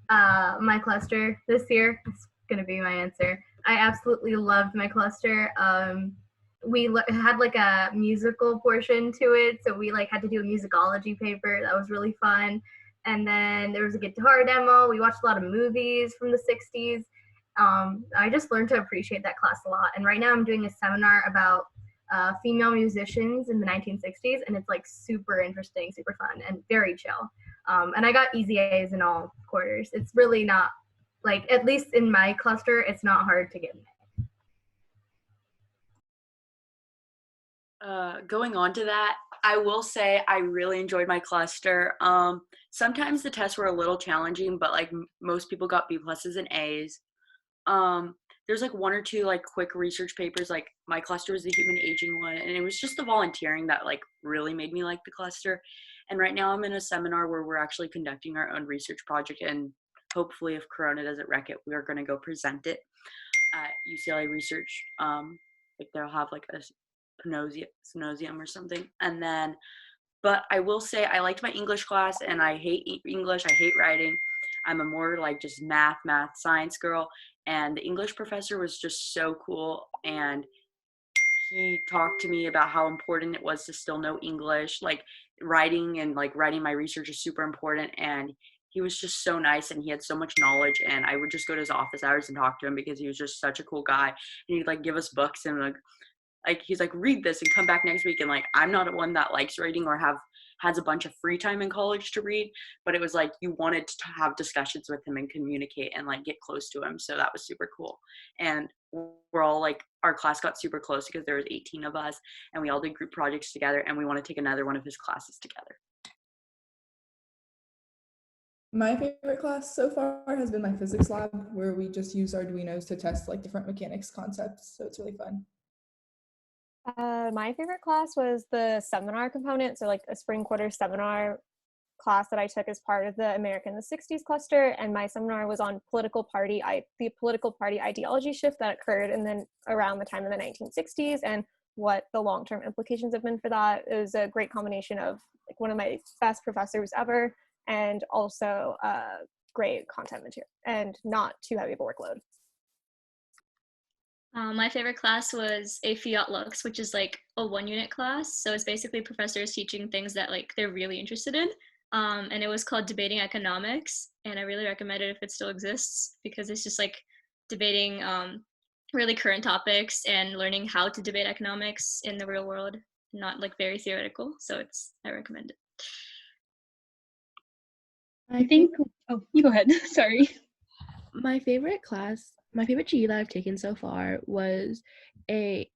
my cluster this year. It's gonna be my answer. I absolutely loved my cluster. We had like a musical portion to it, so we like had to do a musicology paper. That was really fun. And then there was a guitar demo. We watched a lot of movies from the 60s. I just learned to appreciate that class a lot. And right now I'm doing a seminar about female musicians in the 1960s, and it's like super interesting, super fun, and very chill. And I got easy A's in all quarters. It's really not, like, at least in my cluster, it's not hard to get an A. Going on to that, I will say I really enjoyed my cluster. Sometimes the tests were a little challenging, but like most people got B pluses and A's. There's like one or two like quick research papers. Like my cluster was the human aging one, and it was just the volunteering that like really made me like the cluster. And right now I'm in a seminar where we're actually conducting our own research project, and hopefully, if Corona doesn't wreck it, we are going to go present it at UCLA Research. Like they'll have like a symposium or something, and then. But I will say I liked my English class, and I hate English. I hate writing. I'm a more like just math, science girl. And the English professor was just so cool. And he talked to me about how important it was to still know English. Like writing and like writing my research is super important. And he was just so nice, and he had so much knowledge. And I would just go to his office hours and talk to him because he was just such a cool guy. And he'd like give us books, and like he's like, read this and come back next week. And like I'm not one that likes reading or has a bunch of free time in college to read, but it was like you wanted to have discussions with him and communicate and like get close to him. So that was super cool. And we're all like, our class got super close because there was 18 of us, and we all did group projects together, and we want to take another one of his classes together. My favorite class so far has been my physics lab, where we just use Arduinos to test like different mechanics concepts. So it's really fun. My favorite class was the seminar component, so like a spring quarter seminar class that I took as part of the America in the 60s cluster, and my seminar was on the political party ideology shift that occurred and then around the time of the 1960s and what the long-term implications have been for that. It was a great combination of like one of my best professors ever and also great content material and not too heavy of a workload. My favorite class was a Fiat Lux, which is like a 1-unit class. So it's basically professors teaching things that like they're really interested in. And it was called Debating Economics. And I really recommend it if it still exists, because it's just like debating really current topics and learning how to debate economics in the real world, not like very theoretical. So I recommend it. I think, oh, you go ahead. Sorry. My favorite GE that I've taken so far was a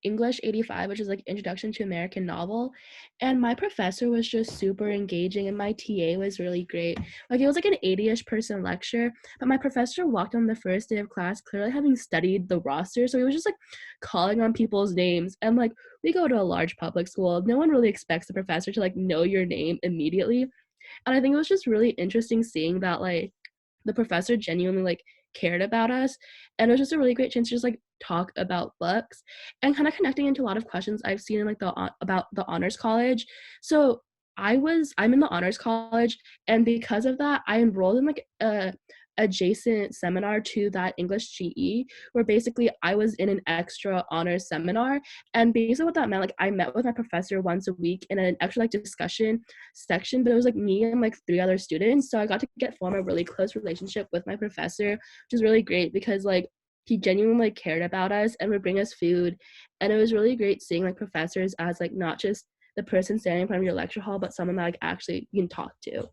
English 85, which is like Introduction to American Novel. And my professor was just super engaging, and my TA was really great. Like it was like an 80-ish person lecture, but my professor walked on the first day of class clearly having studied the roster. So he was just like calling on people's names. And like we go to a large public school. No one really expects the professor to like know your name immediately. And I think it was just really interesting seeing that like the professor genuinely like cared about us, and it was just a really great chance to just like talk about books and kind of connecting into a lot of questions I've seen in like about the honors college. So I'm in the honors college, and because of that I enrolled in like a adjacent seminar to that English GE, where basically I was in an extra honors seminar. And basically what that meant, like I met with my professor once a week in an extra like discussion section, but it was like me and like 3 other students. So I got to form a really close relationship with my professor, which is really great because like he genuinely like cared about us and would bring us food. And it was really great seeing like professors as like not just the person standing in front of your lecture hall, but someone that like actually you can talk to.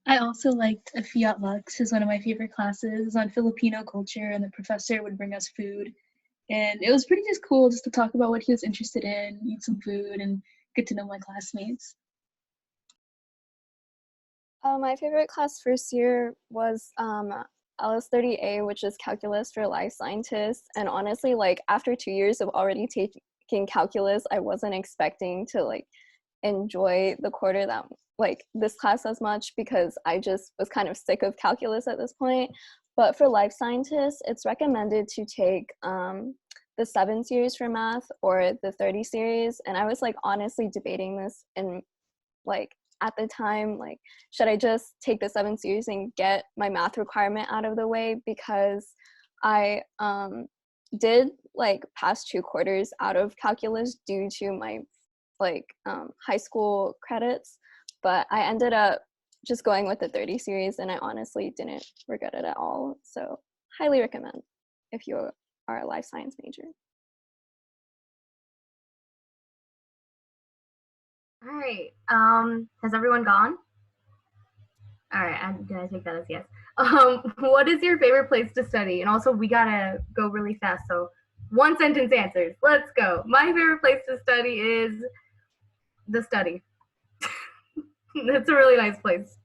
I also liked a Fiat Lux as one of my favorite classes on Filipino culture, and the professor would bring us food. And it was pretty just cool just to talk about what he was interested in, eat some food, and get to know my classmates. My favorite class first year was LS30A, which is Calculus for Life Scientists. And honestly, like after 2 years of already taking calculus, I wasn't expecting to like enjoy the quarter that like this class as much, because I just was kind of sick of calculus at this point. But for life scientists, it's recommended to take the 7 series for math or the 30 series. And I was like honestly debating this, and like at the time, like should I just take the 7 series and get my math requirement out of the way, because I did like pass 2 quarters out of calculus due to my like high school credits, but I ended up just going with the 30 series, and I honestly didn't regret it at all. So highly recommend if you are a life science major. All right. Has everyone gone? All right, I'm gonna take that as yes. What is your favorite place to study? And also, we gotta go really fast, so one sentence answers. Let's go. My favorite place to study is the study. It's a really nice place.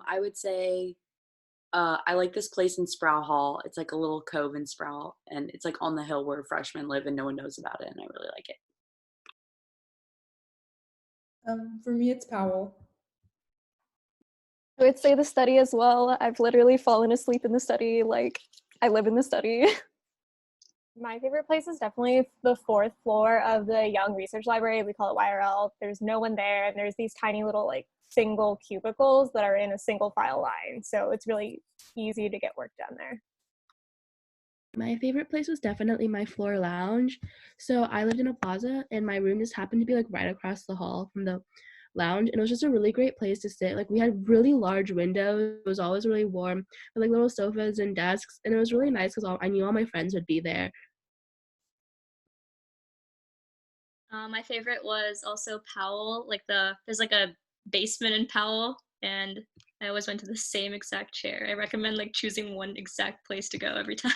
I would say I like this place in Sproul Hall. It's like a little cove in Sproul, and it's like on the hill where freshmen live, and no one knows about it, and I really like it. For me, it's Powell. I would say the study as well. I've literally fallen asleep in the study. Like, I live in the study. My favorite place is definitely the 4th floor of the Young Research Library. We call it YRL. There's no one there, and there's these tiny little like single cubicles that are in a single file line. So it's really easy to get work done there. My favorite place was definitely my floor lounge. So I lived in a plaza, and my room just happened to be like right across the hall from the lounge, and it was just a really great place to sit. Like, we had really large windows. It was always really warm, with like little sofas and desks, and it was really nice because I knew all my friends would be there. My favorite was also Powell. There's like a basement in Powell, and I always went to the same exact chair. I recommend like choosing one exact place to go every time.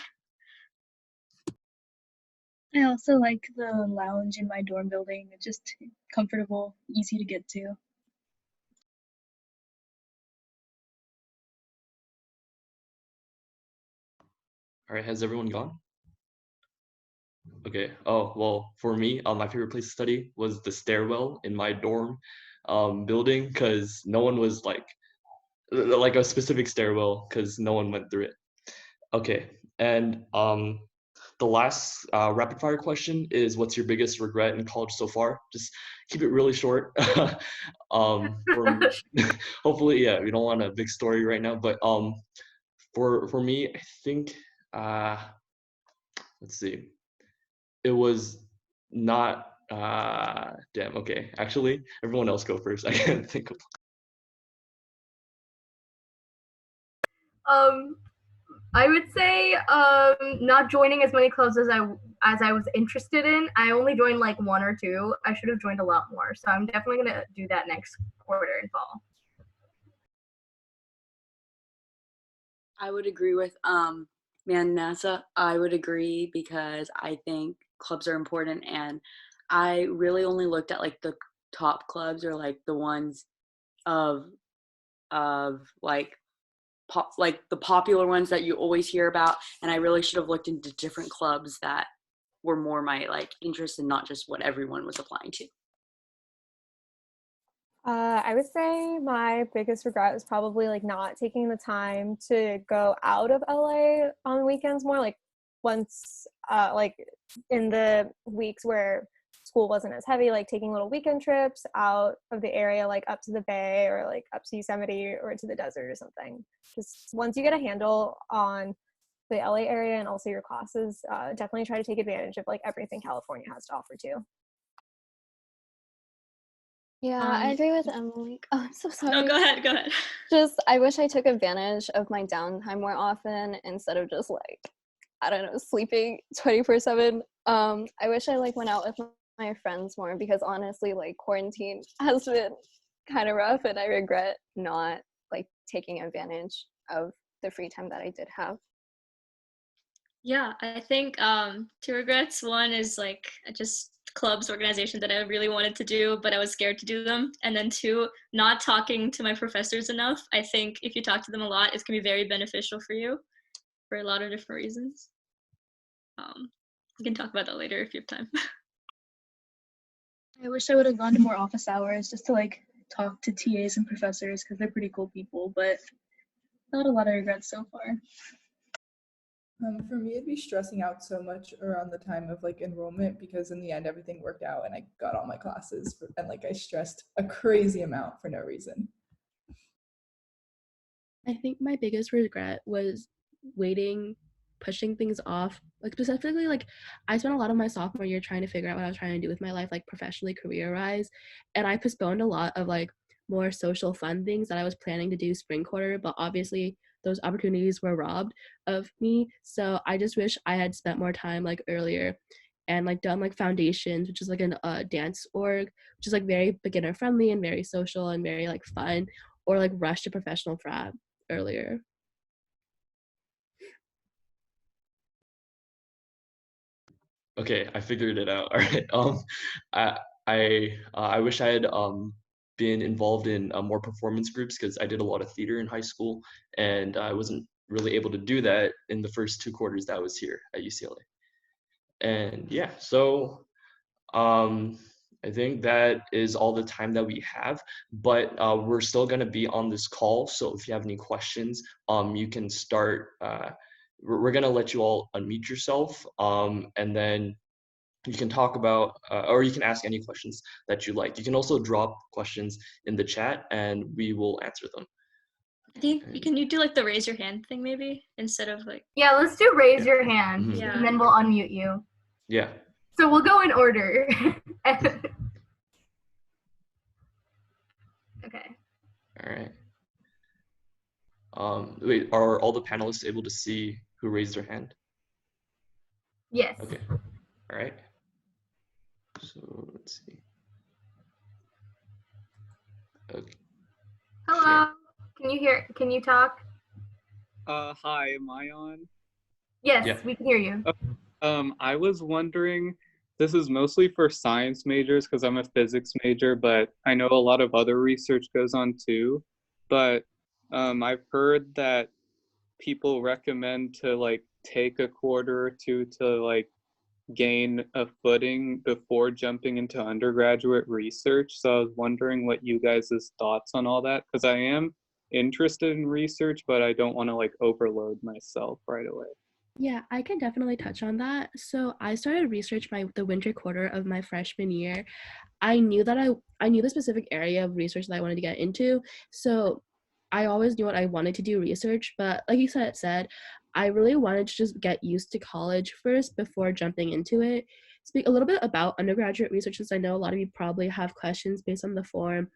I also like the lounge in my dorm building. It's just comfortable, easy to get to. All right, has everyone gone? Okay. Oh, well, for me, my favorite place to study was the stairwell in my dorm building, because no one was like a specific stairwell, because no one went through it. Okay. And the last rapid fire question is, what's your biggest regret in college so far? Just keep it really short. For, hopefully, yeah, we don't want a big story right now, but for me, I think let's see. It was not damn, okay. Actually, everyone else go first. I can't think of. I would say not joining as many clubs as I was interested in. I only joined like 1 or 2. I should have joined a lot more. So I'm definitely gonna do that next quarter in fall. I would agree with NASA. I would agree because I think clubs are important, and I really only looked at like the top clubs, or like the ones of like the popular ones that you always hear about, and I really should have looked into different clubs that were more my like interest and not just what everyone was applying to. I would say my biggest regret is probably like not taking the time to go out of LA on the weekends more, like once like in the weeks where school wasn't as heavy, like taking little weekend trips out of the area, like up to the Bay or like up to Yosemite or to the desert or something. Just once you get a handle on the LA area and also your classes, definitely try to take advantage of like everything California has to offer too. Yeah, I agree with Emily. Oh, I'm so sorry. No, go ahead. Just, I wish I took advantage of my downtime more often instead of just like, I don't know, sleeping 24/7. I wish I like went out with my friends more, because honestly, like, quarantine has been kind of rough, and I regret not like taking advantage of the free time that I did have. Yeah, I think 2 regrets. One is like just clubs organization that I really wanted to do, but I was scared to do them. And then 2, not talking to my professors enough. I think if you talk to them a lot, it's gonna be very beneficial for you for a lot of different reasons. We can talk about that later if you have time. I wish I would have gone to more office hours just to like talk to TAs and professors, because they're pretty cool people, but not a lot of regrets so far. For me, it'd be stressing out so much around the time of like enrollment, because in the end everything worked out and I got all my classes and like I stressed a crazy amount for no reason. I think my biggest regret was pushing things off. Like, specifically, like, I spent a lot of my sophomore year trying to figure out what I was trying to do with my life, like professionally, career-wise, and I postponed a lot of like more social fun things that I was planning to do spring quarter, but obviously those opportunities were robbed of me. So I just wish I had spent more time like earlier and like done like Foundations, which is like a dance org, which is like very beginner friendly and very social and very like fun, or like rushed to professional frat earlier. Okay, I figured it out. All right. I wish I had been involved in more performance groups because I did a lot of theater in high school, and I wasn't really able to do that in the first 2 quarters that I was here at UCLA. And yeah, so um, I think that is all the time that we have, but we're still gonna be on this call. So if you have any questions, you can start. We're gonna let you all unmute yourself, and then you can talk about, or you can ask any questions that you like. You can also drop questions in the chat, and we will answer them. I think, can you do like the raise your hand thing maybe instead of like? Yeah, let's do raise Yeah. your hand, Mhm. and then we'll unmute you. Yeah. So we'll go in order. Okay. All right. Wait, are all the panelists able to see who raised their hand? Yes. Okay. All right. So let's see. Okay. Hello. Can you talk? Hi, am I on? Yes, Yeah. we can hear you. I was wondering, this is mostly for science majors because I'm a physics major, but I know a lot of other research goes on too. But I've heard that people recommend to like take a quarter or two to like gain a footing before jumping into undergraduate research. So I was wondering what you guys' thoughts on all that, because I am interested in research, but I don't want to like overload myself right away. Yeah, I can definitely touch on that. So I started research the winter quarter of my freshman year. I knew that I knew the specific area of research that I wanted to get into. So I always knew what I wanted to do research, but like you said, I really wanted to just get used to college first before jumping into it. Speak a little bit about undergraduate research, since I know a lot of you probably have questions based on the form.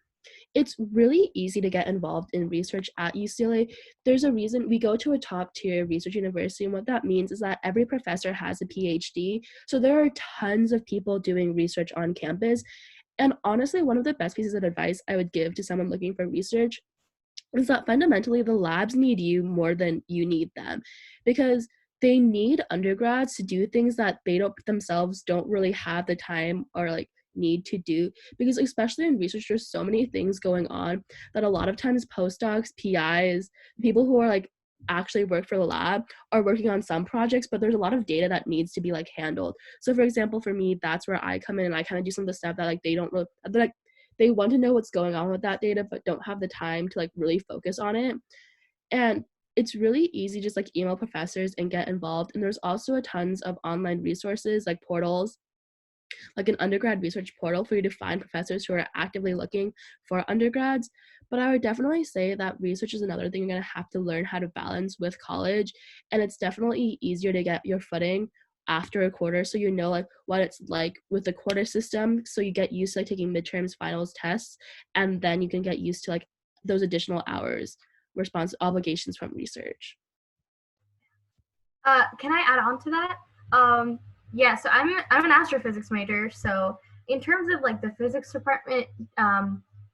It's really easy to get involved in research at UCLA. There's a reason we go to a top tier research university, and what that means is that every professor has a PhD. So there are tons of people doing research on campus. And honestly, one of the best pieces of advice I would give to someone looking for research is that fundamentally the labs need you more than you need them, because they need undergrads to do things that they don't really have the time or like need to do, because especially in research there's so many things going on that a lot of times postdocs, PIs, people who are like actually work for the lab are working on some projects, but there's a lot of data that needs to be like handled. So for example, for me, that's where I come in, and I kind of do some of the stuff that like they don't really, like they want to know what's going on with that data but don't have the time to like really focus on it. And it's really easy just like email professors and get involved. And there's also a tons of online resources like portals, like an undergrad research portal for you to find professors who are actively looking for undergrads. But I would definitely say that research is another thing you're going to have to learn how to balance with college. And it's definitely easier to get your footing after a quarter, so you know like what it's like with the quarter system, so you get used to like taking midterms, finals, tests, and then you can get used to like those additional hours, obligations from research. Can I add on to that? Yeah, so I'm an astrophysics major. So in terms of like the physics department,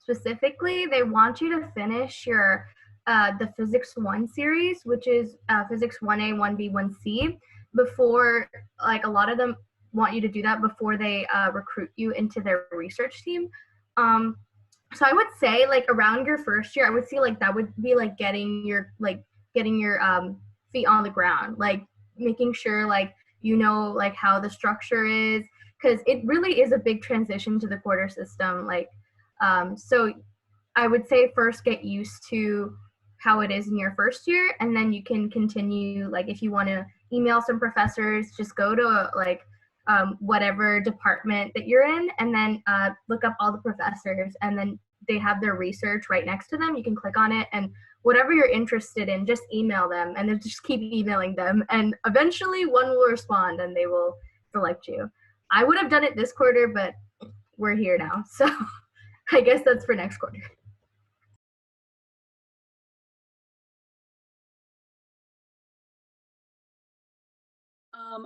specifically, they want you to finish your the Physics 1 series, which is Physics 1A, 1B, 1C, before, like a lot of them want you to do that before they recruit you into their research team. So I would say like around your first year, I would see like that would be like getting your feet on the ground, like making sure like you know like how the structure is, because it really is a big transition to the quarter system. Like so I would say first get used to how it is in your first year, and then you can continue, like if you want to email some professors, just go to like whatever department that you're in, and then look up all the professors, and then they have their research right next to them. You can click on it, and whatever you're interested in, just email them, and then just keep emailing them, and eventually one will respond and they will select you. I would have done it this quarter, but we're here now, so I guess that's for next quarter.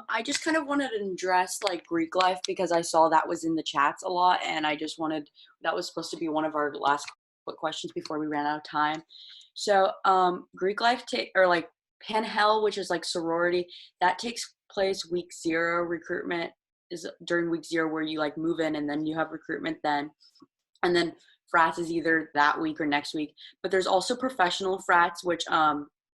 I just kind of wanted to address like Greek life because I saw that was in the chats a lot, and I just wanted that was supposed to be one of our last quick questions before we ran out of time. So, Greek life or like Panhel, which is like sorority, that takes place week 0. Recruitment is during week 0 where you like move in and then you have recruitment then, and then frats is either that week or next week. But there's also professional frats, which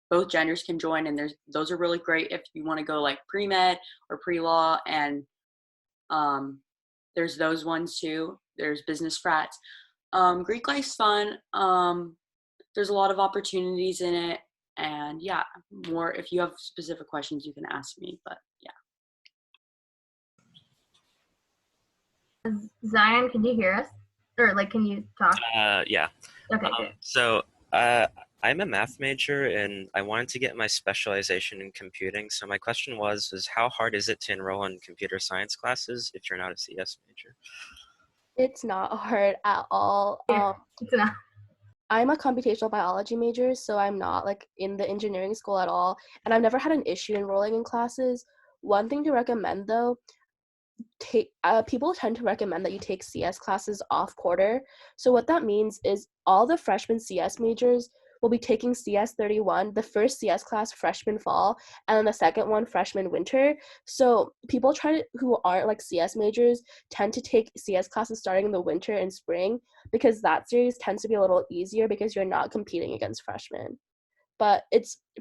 both genders can join, and those are really great if you want to go like pre-med or pre-law, and there's those ones too. There's business frats. Greek life's fun. There's a lot of opportunities in it, and yeah, more if you have specific questions you can ask me, but yeah. Zion, can you hear us? Or like, can you talk? Yeah. Okay, good. So I'm a math major and I wanted to get my specialization in computing. So my question is how hard is it to enroll in computer science classes if you're not a CS major? It's not hard at all. It's not. I'm a computational biology major, so I'm not like in the engineering school at all. And I've never had an issue enrolling in classes. One thing to recommend though, people tend to recommend that you take CS classes off quarter. So what that means is all the freshman CS majors will be taking CS 31, the first CS class freshman fall, and then the second one freshman winter. So people who aren't like CS majors tend to take CS classes starting in the winter and spring because that series tends to be a little easier because you're not competing against freshmen. But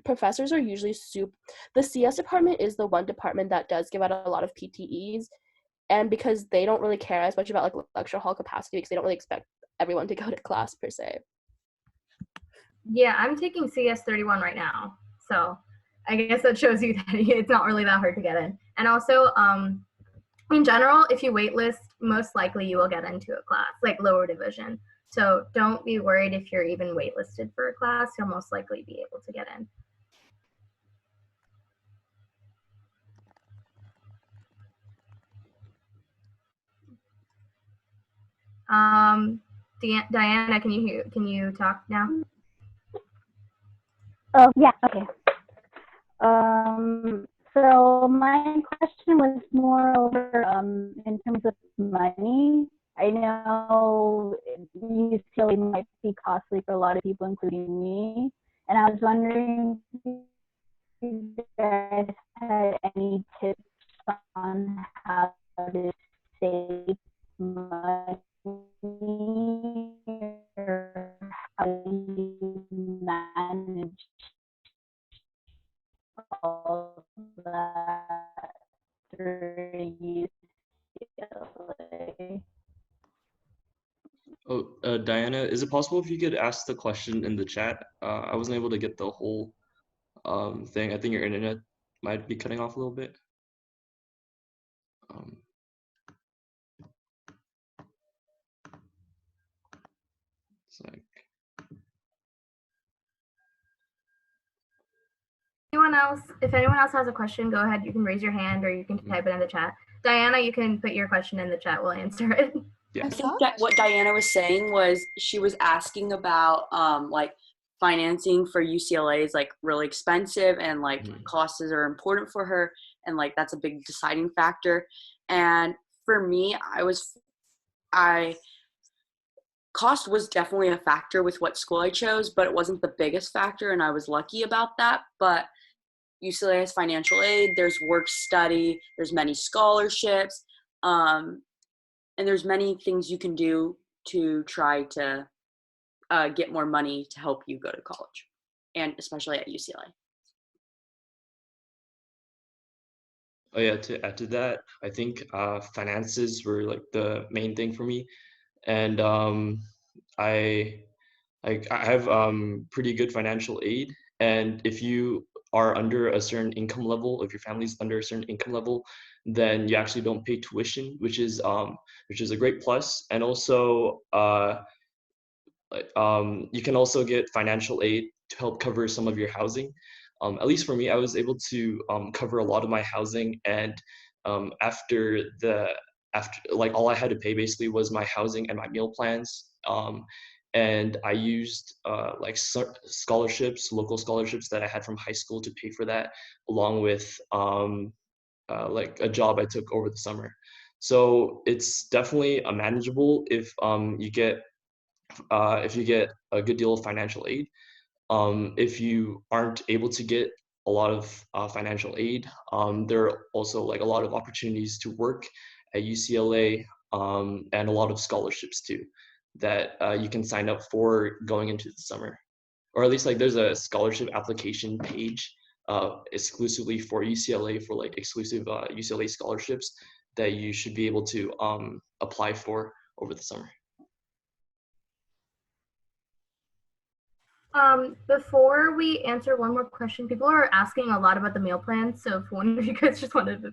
professors are usually the CS department is the one department that does give out a lot of PTEs, and because they don't really care as much about like lecture hall capacity because they don't really expect everyone to go to class per se. Yeah, I'm taking CS 31 right now, so I guess that shows you that it's not really that hard to get in. And also, in general, if you waitlist, most likely you will get into a class, like lower division. So don't be worried if you're even waitlisted for a class, you'll most likely be able to get in. Diana, can you talk now? Oh, yeah, okay. So my question was more over in terms of money. I know UCLA might be costly for a lot of people, including me. And I was wondering if you guys had any tips on how to save money or how you manage all that through UCLA. Oh, Diana, is it possible if you could ask the question in the chat? I wasn't able to get the whole thing. I think your internet might be cutting off a little bit. It's like if anyone else has a question, go ahead. You can raise your hand or you can type it in the chat. Diana, you can put your question in the chat. We'll answer it. Yeah. I think that what Diana was saying was she was asking about like financing for UCLA is like really expensive and like costs are important for her, and like that's a big deciding factor. And for me, cost was definitely a factor with what school I chose, but it wasn't the biggest factor, and I was lucky about that. But UCLA has financial aid, there's work study, there's many scholarships, and there's many things you can do to try to get more money to help you go to college, and especially at UCLA. Oh yeah, to add to that, I think finances were like the main thing for me, and I have pretty good financial aid, and if you are under a certain income level, if your family's under a certain income level, then you actually don't pay tuition, which is a great plus. And also you can also get financial aid to help cover some of your housing. At least for me, I was able to cover a lot of my housing, and after like all I had to pay basically was my housing and my meal plans. And I used like scholarships, local scholarships that I had from high school to pay for that, along with like a job I took over the summer. So it's definitely manageable you get if you get a good deal of financial aid. If you aren't able to get a lot of financial aid, there are also like a lot of opportunities to work at UCLA, and a lot of scholarships too that you can sign up for going into the summer. Or at least like there's a scholarship application page exclusively for UCLA for like exclusive UCLA scholarships that you should be able to apply for over the summer. Before we answer one more question, people are asking a lot about the meal plans. So if one of you guys just wanted to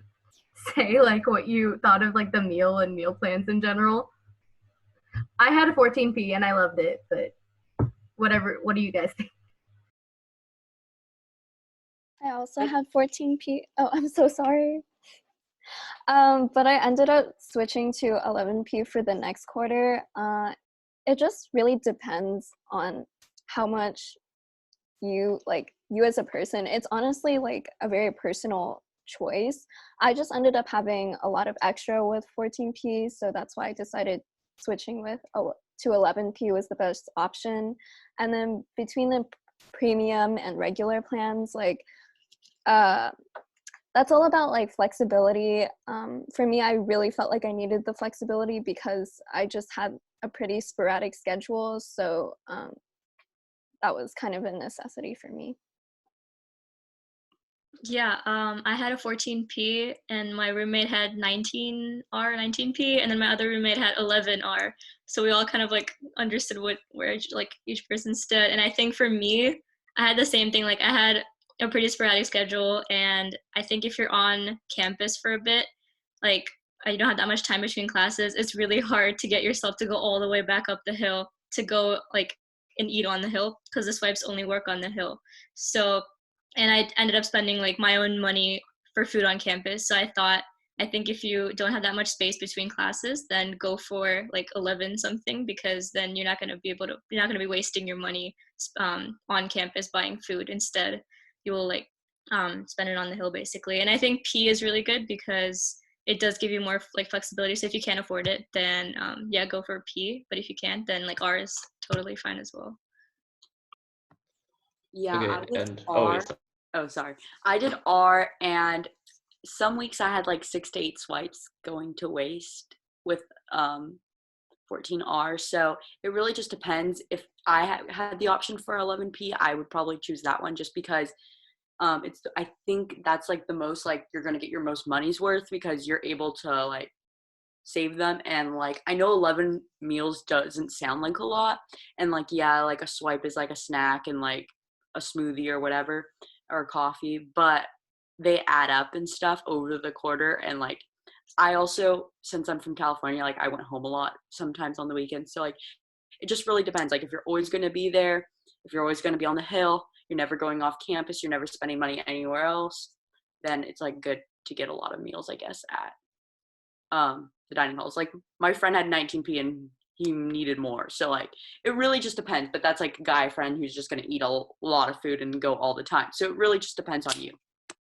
say like what you thought of like the meal and meal plans in general. I had a 14P and I loved it, but what do you guys think? I also had 14P. Oh, I'm so sorry. But I ended up switching to 11P for the next quarter. It just really depends on how much you as a person. It's honestly like a very personal choice. I just ended up having a lot of extra with 14P, so that's why I decided switching to 11P was the best option. And then between the premium and regular plans, like that's all about like flexibility. For me, I really felt like I needed the flexibility because I just had a pretty sporadic schedule, so that was kind of a necessity for me. Yeah, I had a 14P and my roommate had 19R, 19P, and then my other roommate had 11R. So we all kind of like understood where like each person stood. And I think for me, I had the same thing. Like I had a pretty sporadic schedule, and I think if you're on campus for a bit, like you don't have that much time between classes, it's really hard to get yourself to go all the way back up the hill to go like and eat on the hill because the swipes only work on the hill. So, and I ended up spending like my own money for food on campus. So I think if you don't have that much space between classes, then go for like 11 something, because then you're not going to be wasting your money on campus buying food. Instead, you will like spend it on the hill basically. And I think P is really good because it does give you more like flexibility. So if you can't afford it, then yeah, go for P. But if you can't, then like R is totally fine as well. Yeah, Okay, I did and R. Oh, sorry. I did R, and some weeks I had like 6 to 8 swipes going to waste with 14R. So it really just depends. If I had the option for 11P, I would probably choose that one just because I think that's like the most like you're gonna get your most money's worth because you're able to like save them. And like I know 11 meals doesn't sound like a lot, and like yeah, like a swipe is like a snack and like a smoothie or whatever or coffee, but they add up and stuff over the quarter. And like I also, since I'm from California, like I went home a lot sometimes on the weekends, so like it just really depends. Like if you're always going to be there, if you're always going to be on the hill, you're never going off campus, you're never spending money anywhere else, then it's like good to get a lot of meals, I guess, at the dining halls. Like my friend had 19P and he needed more. So like it really just depends. But that's like a guy friend who's just going to eat a lot of food and go all the time. So it really just depends on you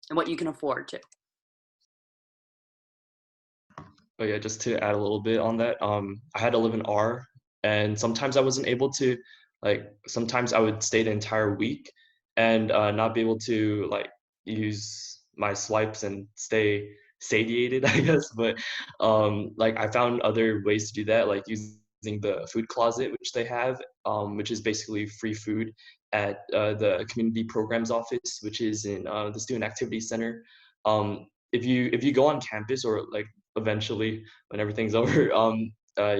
and what you can afford to. Oh yeah, just to add a little bit on that, I had 11R, and sometimes I wasn't able to, like, sometimes I would stay the entire week and not be able to like use my swipes and stay satiated, I guess. But like I found other ways to do that, like using the food closet, which they have, which is basically free food at the community programs office, which is in the student activity center. If you go on campus, or like eventually when everything's over,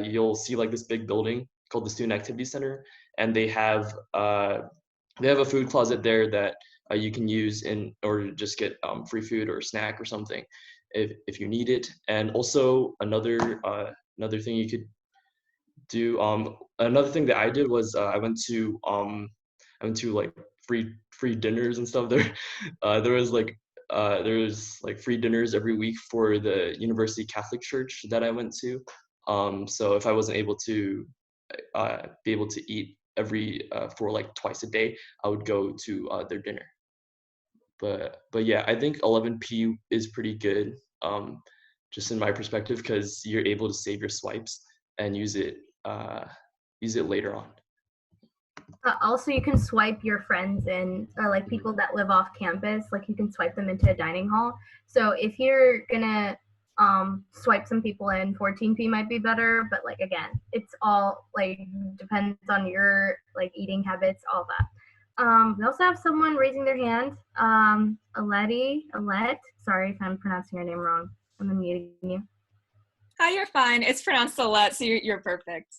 you'll see like this big building called the Student Activity Center, and they have a food closet there that you can use in order to just get free food or snack or something if you need it. And also another thing you could do, another thing that I did was I went to like free dinners and stuff there. There was like free dinners every week for the University Catholic Church that I went to. So if I wasn't able to be able to eat for like twice a day, I would go to their dinner. but yeah, I think 11p is pretty good, just in my perspective, because you're able to save your swipes and use it later on. Also, you can swipe your friends in, or like people that live off campus. Like you can swipe them into a dining hall. So if you're gonna swipe some people in, 14p might be better. But like again, it's all like depends on your like eating habits, all that. We also have someone raising their hand. Alette. Sorry if I'm pronouncing your name wrong. I'm unmuting you. Hi, you're fine. It's pronounced Alette, so you're perfect.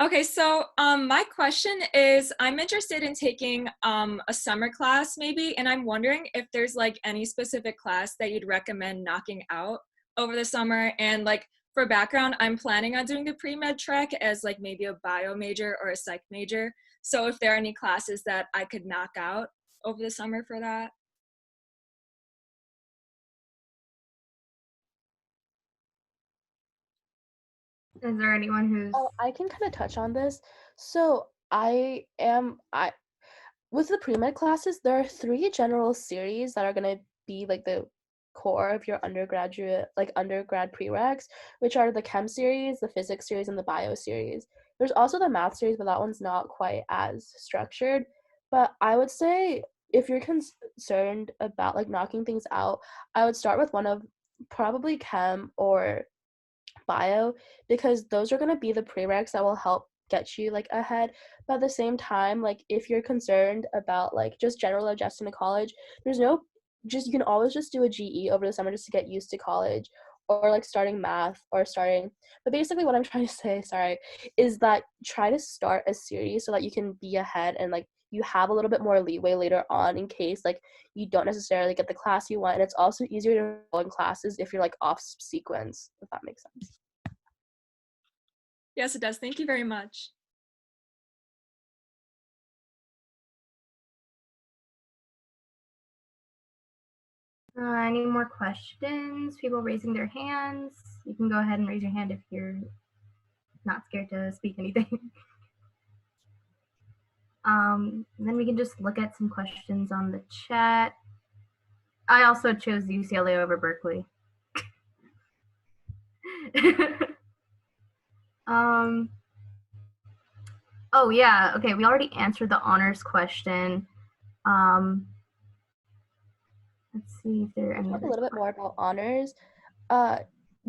Okay, so my question is, I'm interested in taking a summer class maybe, and I'm wondering if there's like any specific class that you'd recommend knocking out over the summer. And like for background, I'm planning on doing the pre-med track as like maybe a bio major or a psych major. So if there are any classes that I could knock out over the summer for that. Is there anyone who's... Oh, I can kind of touch on this. So with the pre-med classes, there are 3 general series that are going to be like the core of your undergrad prereqs, which are the chem series, the physics series, and the bio series. There's also the math series, but that one's not quite as structured. But I would say if you're concerned about like knocking things out, I would start with one of probably chem or bio, because those are going to be the prereqs that will help get you like ahead. But at the same time, like if you're concerned about like just general adjusting to college, you can always just do a GE over the summer just to get used to college, or like starting math but basically what I'm trying to say, sorry, is that try to start a series so that you can be ahead and like you have a little bit more leeway later on in case like you don't necessarily get the class you want. And it's also easier to enroll in classes if you're like off sequence, if that makes sense. Yes, it does. Thank you very much. Any more questions? People raising their hands? You can go ahead and raise your hand if you're not scared to speak anything. Then we can just look at some questions on the chat. I also chose UCLA over Berkeley. Oh yeah, okay, we already answered the honors question. Let's see if there are any Talk other a little bit more about honors.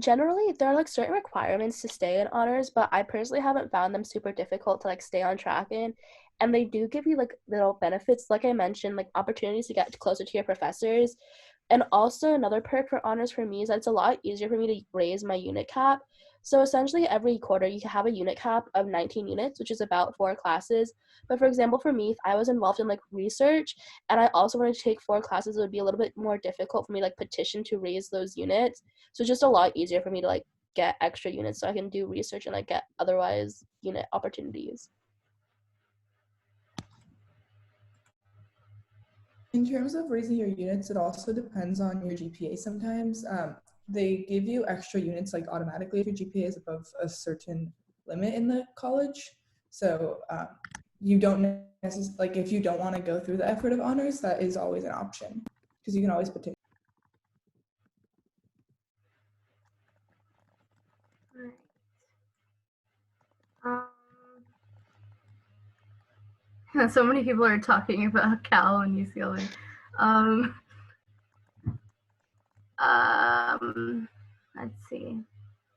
Generally, there are like certain requirements to stay in honors, but I personally haven't found them super difficult to like stay on track in. And they do give you like little benefits, like I mentioned, like opportunities to get closer to your professors. And also another perk for honors for me is that it's a lot easier for me to raise my unit cap. So essentially every quarter you have a unit cap of 19 units, which is about 4 classes. But for example, for me, if I was involved in like research and I also wanted to take 4 classes, it would be a little bit more difficult for me to like petition to raise those units. So it's just a lot easier for me to like get extra units so I can do research and like get otherwise unit opportunities. In terms of raising your units, it also depends on your GPA sometimes. They give you extra units like automatically if your GPA is above a certain limit in the college. So you don't necessarily, like if you don't want to go through the effort of honors, that is always an option because you can always petition. So many people are talking about Cal and UCLA. Let's see.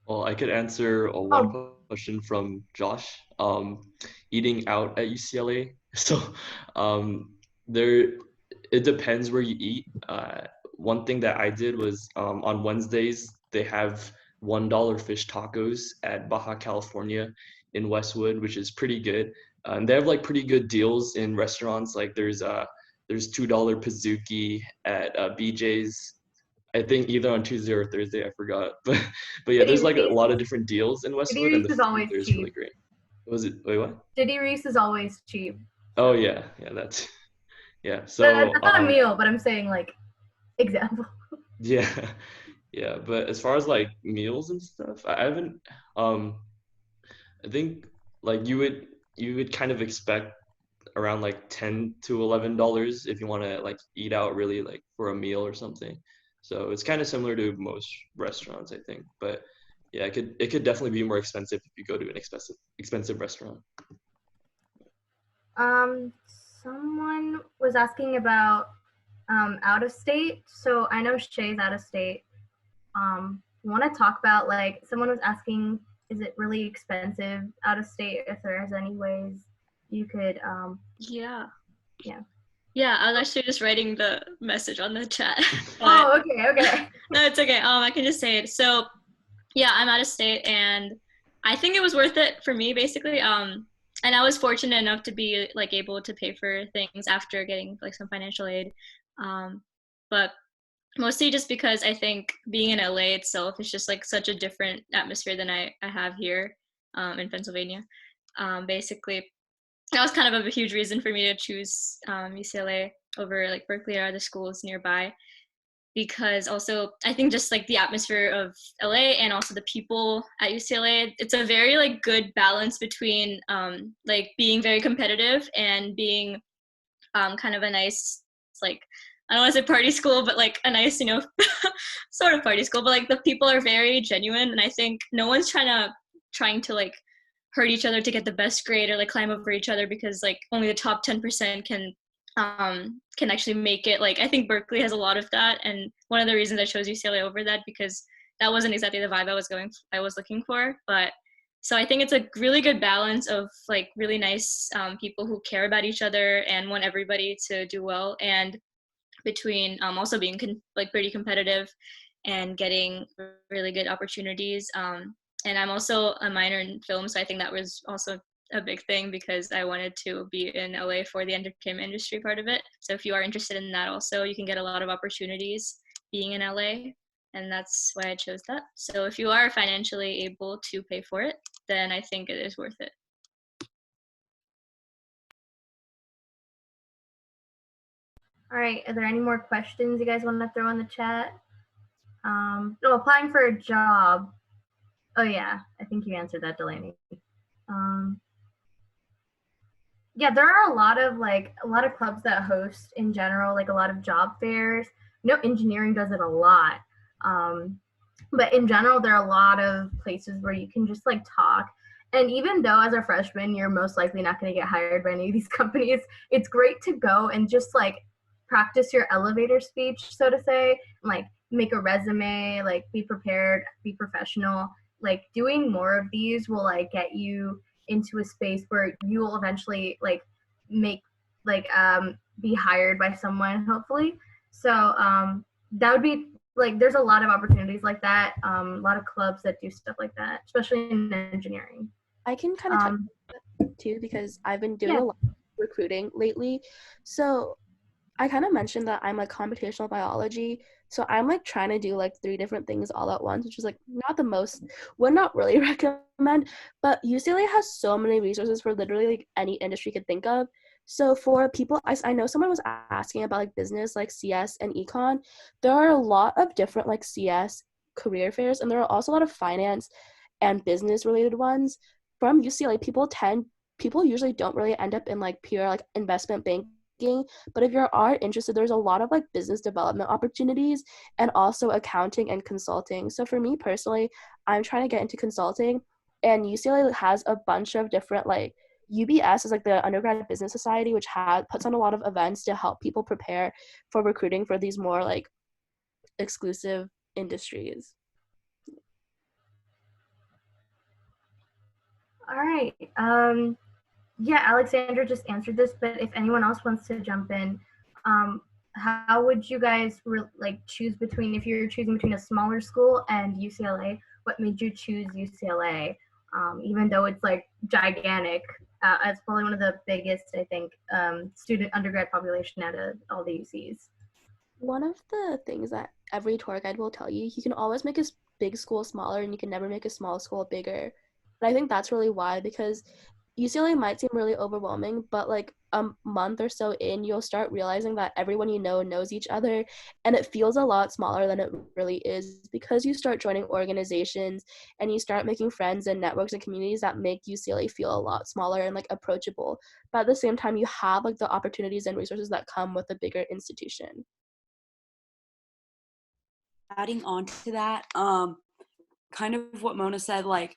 Well, I could answer one question from Josh. Eating out at UCLA. So it depends where you eat. One thing that I did was on Wednesdays they have $1 fish tacos at Baja California in Westwood, which is pretty good. And they have like pretty good deals in restaurants. Like there's $2 Pizookie at BJ's. I think either on Tuesday or Thursday, I forgot. But yeah, there's like a lot of different deals in Westwood, and the food there is really great. Was it? Wait, what? Diddy Reese is always cheap. Oh yeah, that's yeah. So that's not a meal, but I'm saying like example. Yeah, yeah. But as far as like meals and stuff, I haven't. I think like you would kind of expect around like $10 to $11 if you want to like eat out really like for a meal or something. So it's kind of similar to most restaurants, I think. But yeah, it could definitely be more expensive if you go to an expensive restaurant. Um, Someone was asking about out of state. So I know Shay's out of state. Want to talk about like someone was asking, is it really expensive out of state? If there's any ways you could Yeah. Yeah. Yeah, I was actually just writing the message on the chat. Oh, okay. No, it's okay. I can just say it. So, yeah, I'm out of state, and I think it was worth it for me, basically. And I was fortunate enough to be like able to pay for things after getting like some financial aid. But mostly just because I think being in LA itself is just like such a different atmosphere than I have here in Pennsylvania. Basically, that was kind of a huge reason for me to choose UCLA over like Berkeley or other schools nearby, because also I think just like the atmosphere of LA and also the people at UCLA, it's a very like good balance between like being very competitive and being kind of a nice, like, I don't want to say party school, but like a nice, sort of party school, but like the people are very genuine, and I think no one's trying to like hurt each other to get the best grade or like climb over each other, because like only the top 10% can actually make it. Like I think Berkeley has a lot of that, and one of the reasons I chose UCLA over that, because that wasn't exactly the vibe I was looking for. But so I think it's a really good balance of like really nice people who care about each other and want everybody to do well, and between also being like pretty competitive and getting really good opportunities. And I'm also a minor in film, so I think that was also a big thing, because I wanted to be in LA for the entertainment industry part of it. So if you are interested in that also, you can get a lot of opportunities being in LA, and that's why I chose that. So if you are financially able to pay for it, then I think it is worth it. All right, are there any more questions you guys want to throw in the chat? No, applying for a job. Oh yeah, I think you answered that, Delaney. Yeah, there are a lot of clubs that host in general, like a lot of job fairs. Engineering does it a lot. But in general, there are a lot of places where you can just like talk. And even though as a freshman, you're most likely not going to get hired by any of these companies, it's great to go and just like practice your elevator speech, so to say, like make a resume, like be prepared, be professional. Like doing more of these will like get you into a space where you will eventually like make like be hired by someone, hopefully. So that would be like, there's a lot of opportunities like that, a lot of clubs that do stuff like that, especially in engineering. I can kind of touch that too, because I've been doing a lot of recruiting lately. So I kind of mentioned that I'm like computational biology, so I'm like trying to do like 3 different things all at once, which is like not the most, would not really recommend, but UCLA has so many resources for literally like any industry you could think of. So for people, I know someone was asking about like business, like CS and econ. There are a lot of different like CS career fairs, and there are also a lot of finance and business related ones. From UCLA, people usually don't really end up in like pure like investment banking, but if you are interested, there's a lot of like business development opportunities and also accounting and consulting. So for me personally, I'm trying to get into consulting, and UCLA has a bunch of different like, UBS is like the undergrad business society, which puts on a lot of events to help people prepare for recruiting for these more like exclusive industries. All right. Yeah, Alexandra just answered this, but if anyone else wants to jump in, how would you guys like choose between, if you're choosing between a smaller school and UCLA, what made you choose UCLA? Even though it's like gigantic, it's probably one of the biggest, I think, student undergrad population out of all the UCs. One of the things that every tour guide will tell you can always make a big school smaller, and you can never make a small school bigger. And I think that's really why, because UCLA might seem really overwhelming, but like a month or so in, you'll start realizing that everyone you know knows each other, and it feels a lot smaller than it really is because you start joining organizations and you start making friends and networks and communities that make UCLA feel a lot smaller and like approachable. But at the same time, you have like the opportunities and resources that come with a bigger institution. Adding on to that, kind of what Mona said, like,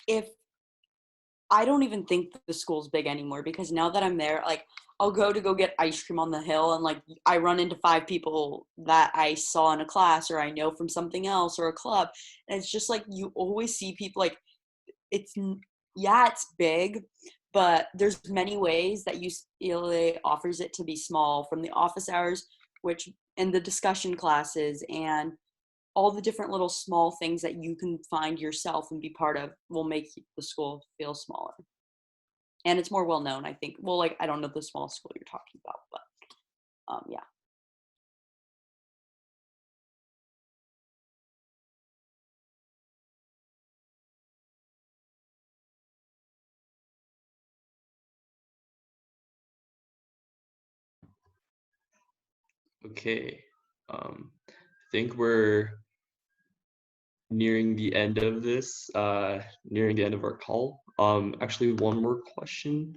if I don't even think the school's big anymore, because now that I'm there, like, I'll go get ice cream on the hill, and like I run into 5 people that I saw in a class or I know from something else or a club, and it's just like you always see people. Like, it's big, but there's many ways that UCLA offers it to be small, from the office hours, which and the discussion classes and all the different little small things that you can find yourself and be part of will make the school feel smaller. And it's more well known, I think. Well, like, I don't know the small school you're talking about, but yeah. Okay. I think we're nearing the end of this, nearing the end of our call. Actually, one more question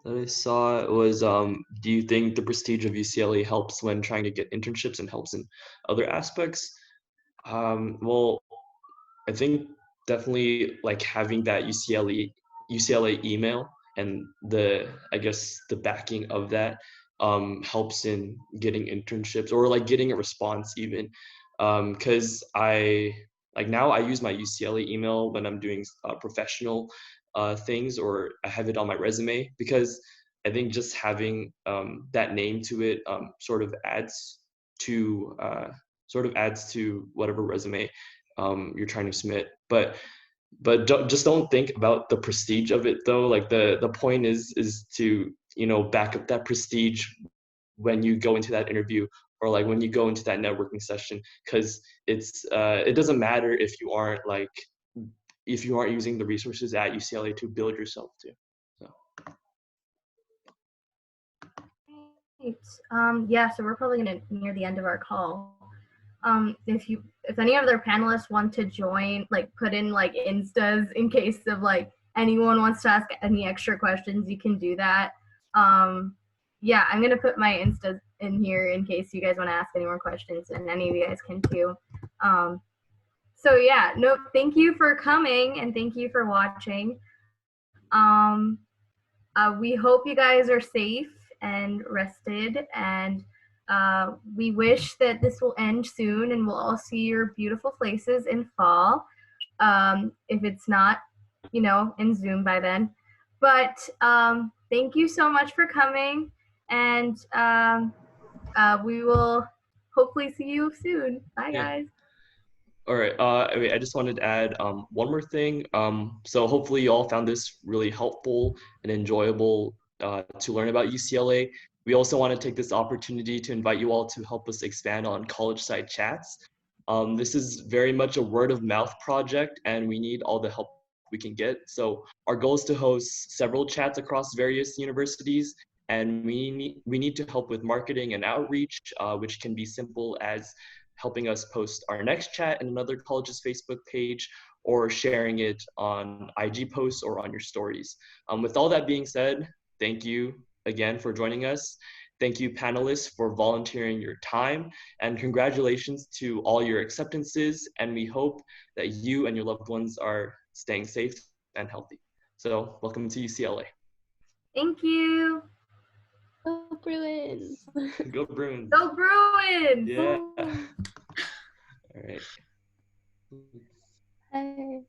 that I saw was, do you think the prestige of UCLA helps when trying to get internships and helps in other aspects? Well, I think definitely like having that UCLA email and I guess the backing of that helps in getting internships or like getting a response even. Because now I use my UCLA email when I'm doing professional things, or I have it on my resume, because I think just having that name to it sort of adds to whatever resume you're trying to submit. But just don't think about the prestige of it though. Like the point is to, you know, back up that prestige when you go into that interview, or like when you go into that networking session, because it doesn't matter if you aren't using the resources at UCLA to build yourself too. So. Yeah, so we're probably gonna near the end of our call. If any other panelists want to join, like put in like instas in case of like anyone wants to ask any extra questions, you can do that. Yeah, I'm gonna put my instas in here in case you guys want to ask any more questions, and any of you guys can too. So yeah, no, thank you for coming and thank you for watching. We hope you guys are safe and rested, and we wish that this will end soon and we'll all see your beautiful faces in fall, if it's not, you know, in Zoom by then. But thank you so much for coming, and we will hopefully see you soon. Bye, guys. All right. I just wanted to add one more thing. So hopefully you all found this really helpful and enjoyable to learn about UCLA. We also want to take this opportunity to invite you all to help us expand on CollegeSide Chats. This is very much a word of mouth project, and we need all the help we can get. So our goal is to host several chats across various universities, and we need to help with marketing and outreach, which can be simple as helping us post our next chat in another college's Facebook page, or sharing it on IG posts or on your stories. With all that being said, thank you again for joining us. Thank you, panelists, for volunteering your time, and congratulations to all your acceptances. And we hope that you and your loved ones are staying safe and healthy. So welcome to UCLA. Thank you. Go Bruins. Go Bruins. Go Bruins. Yeah. All right. Hey.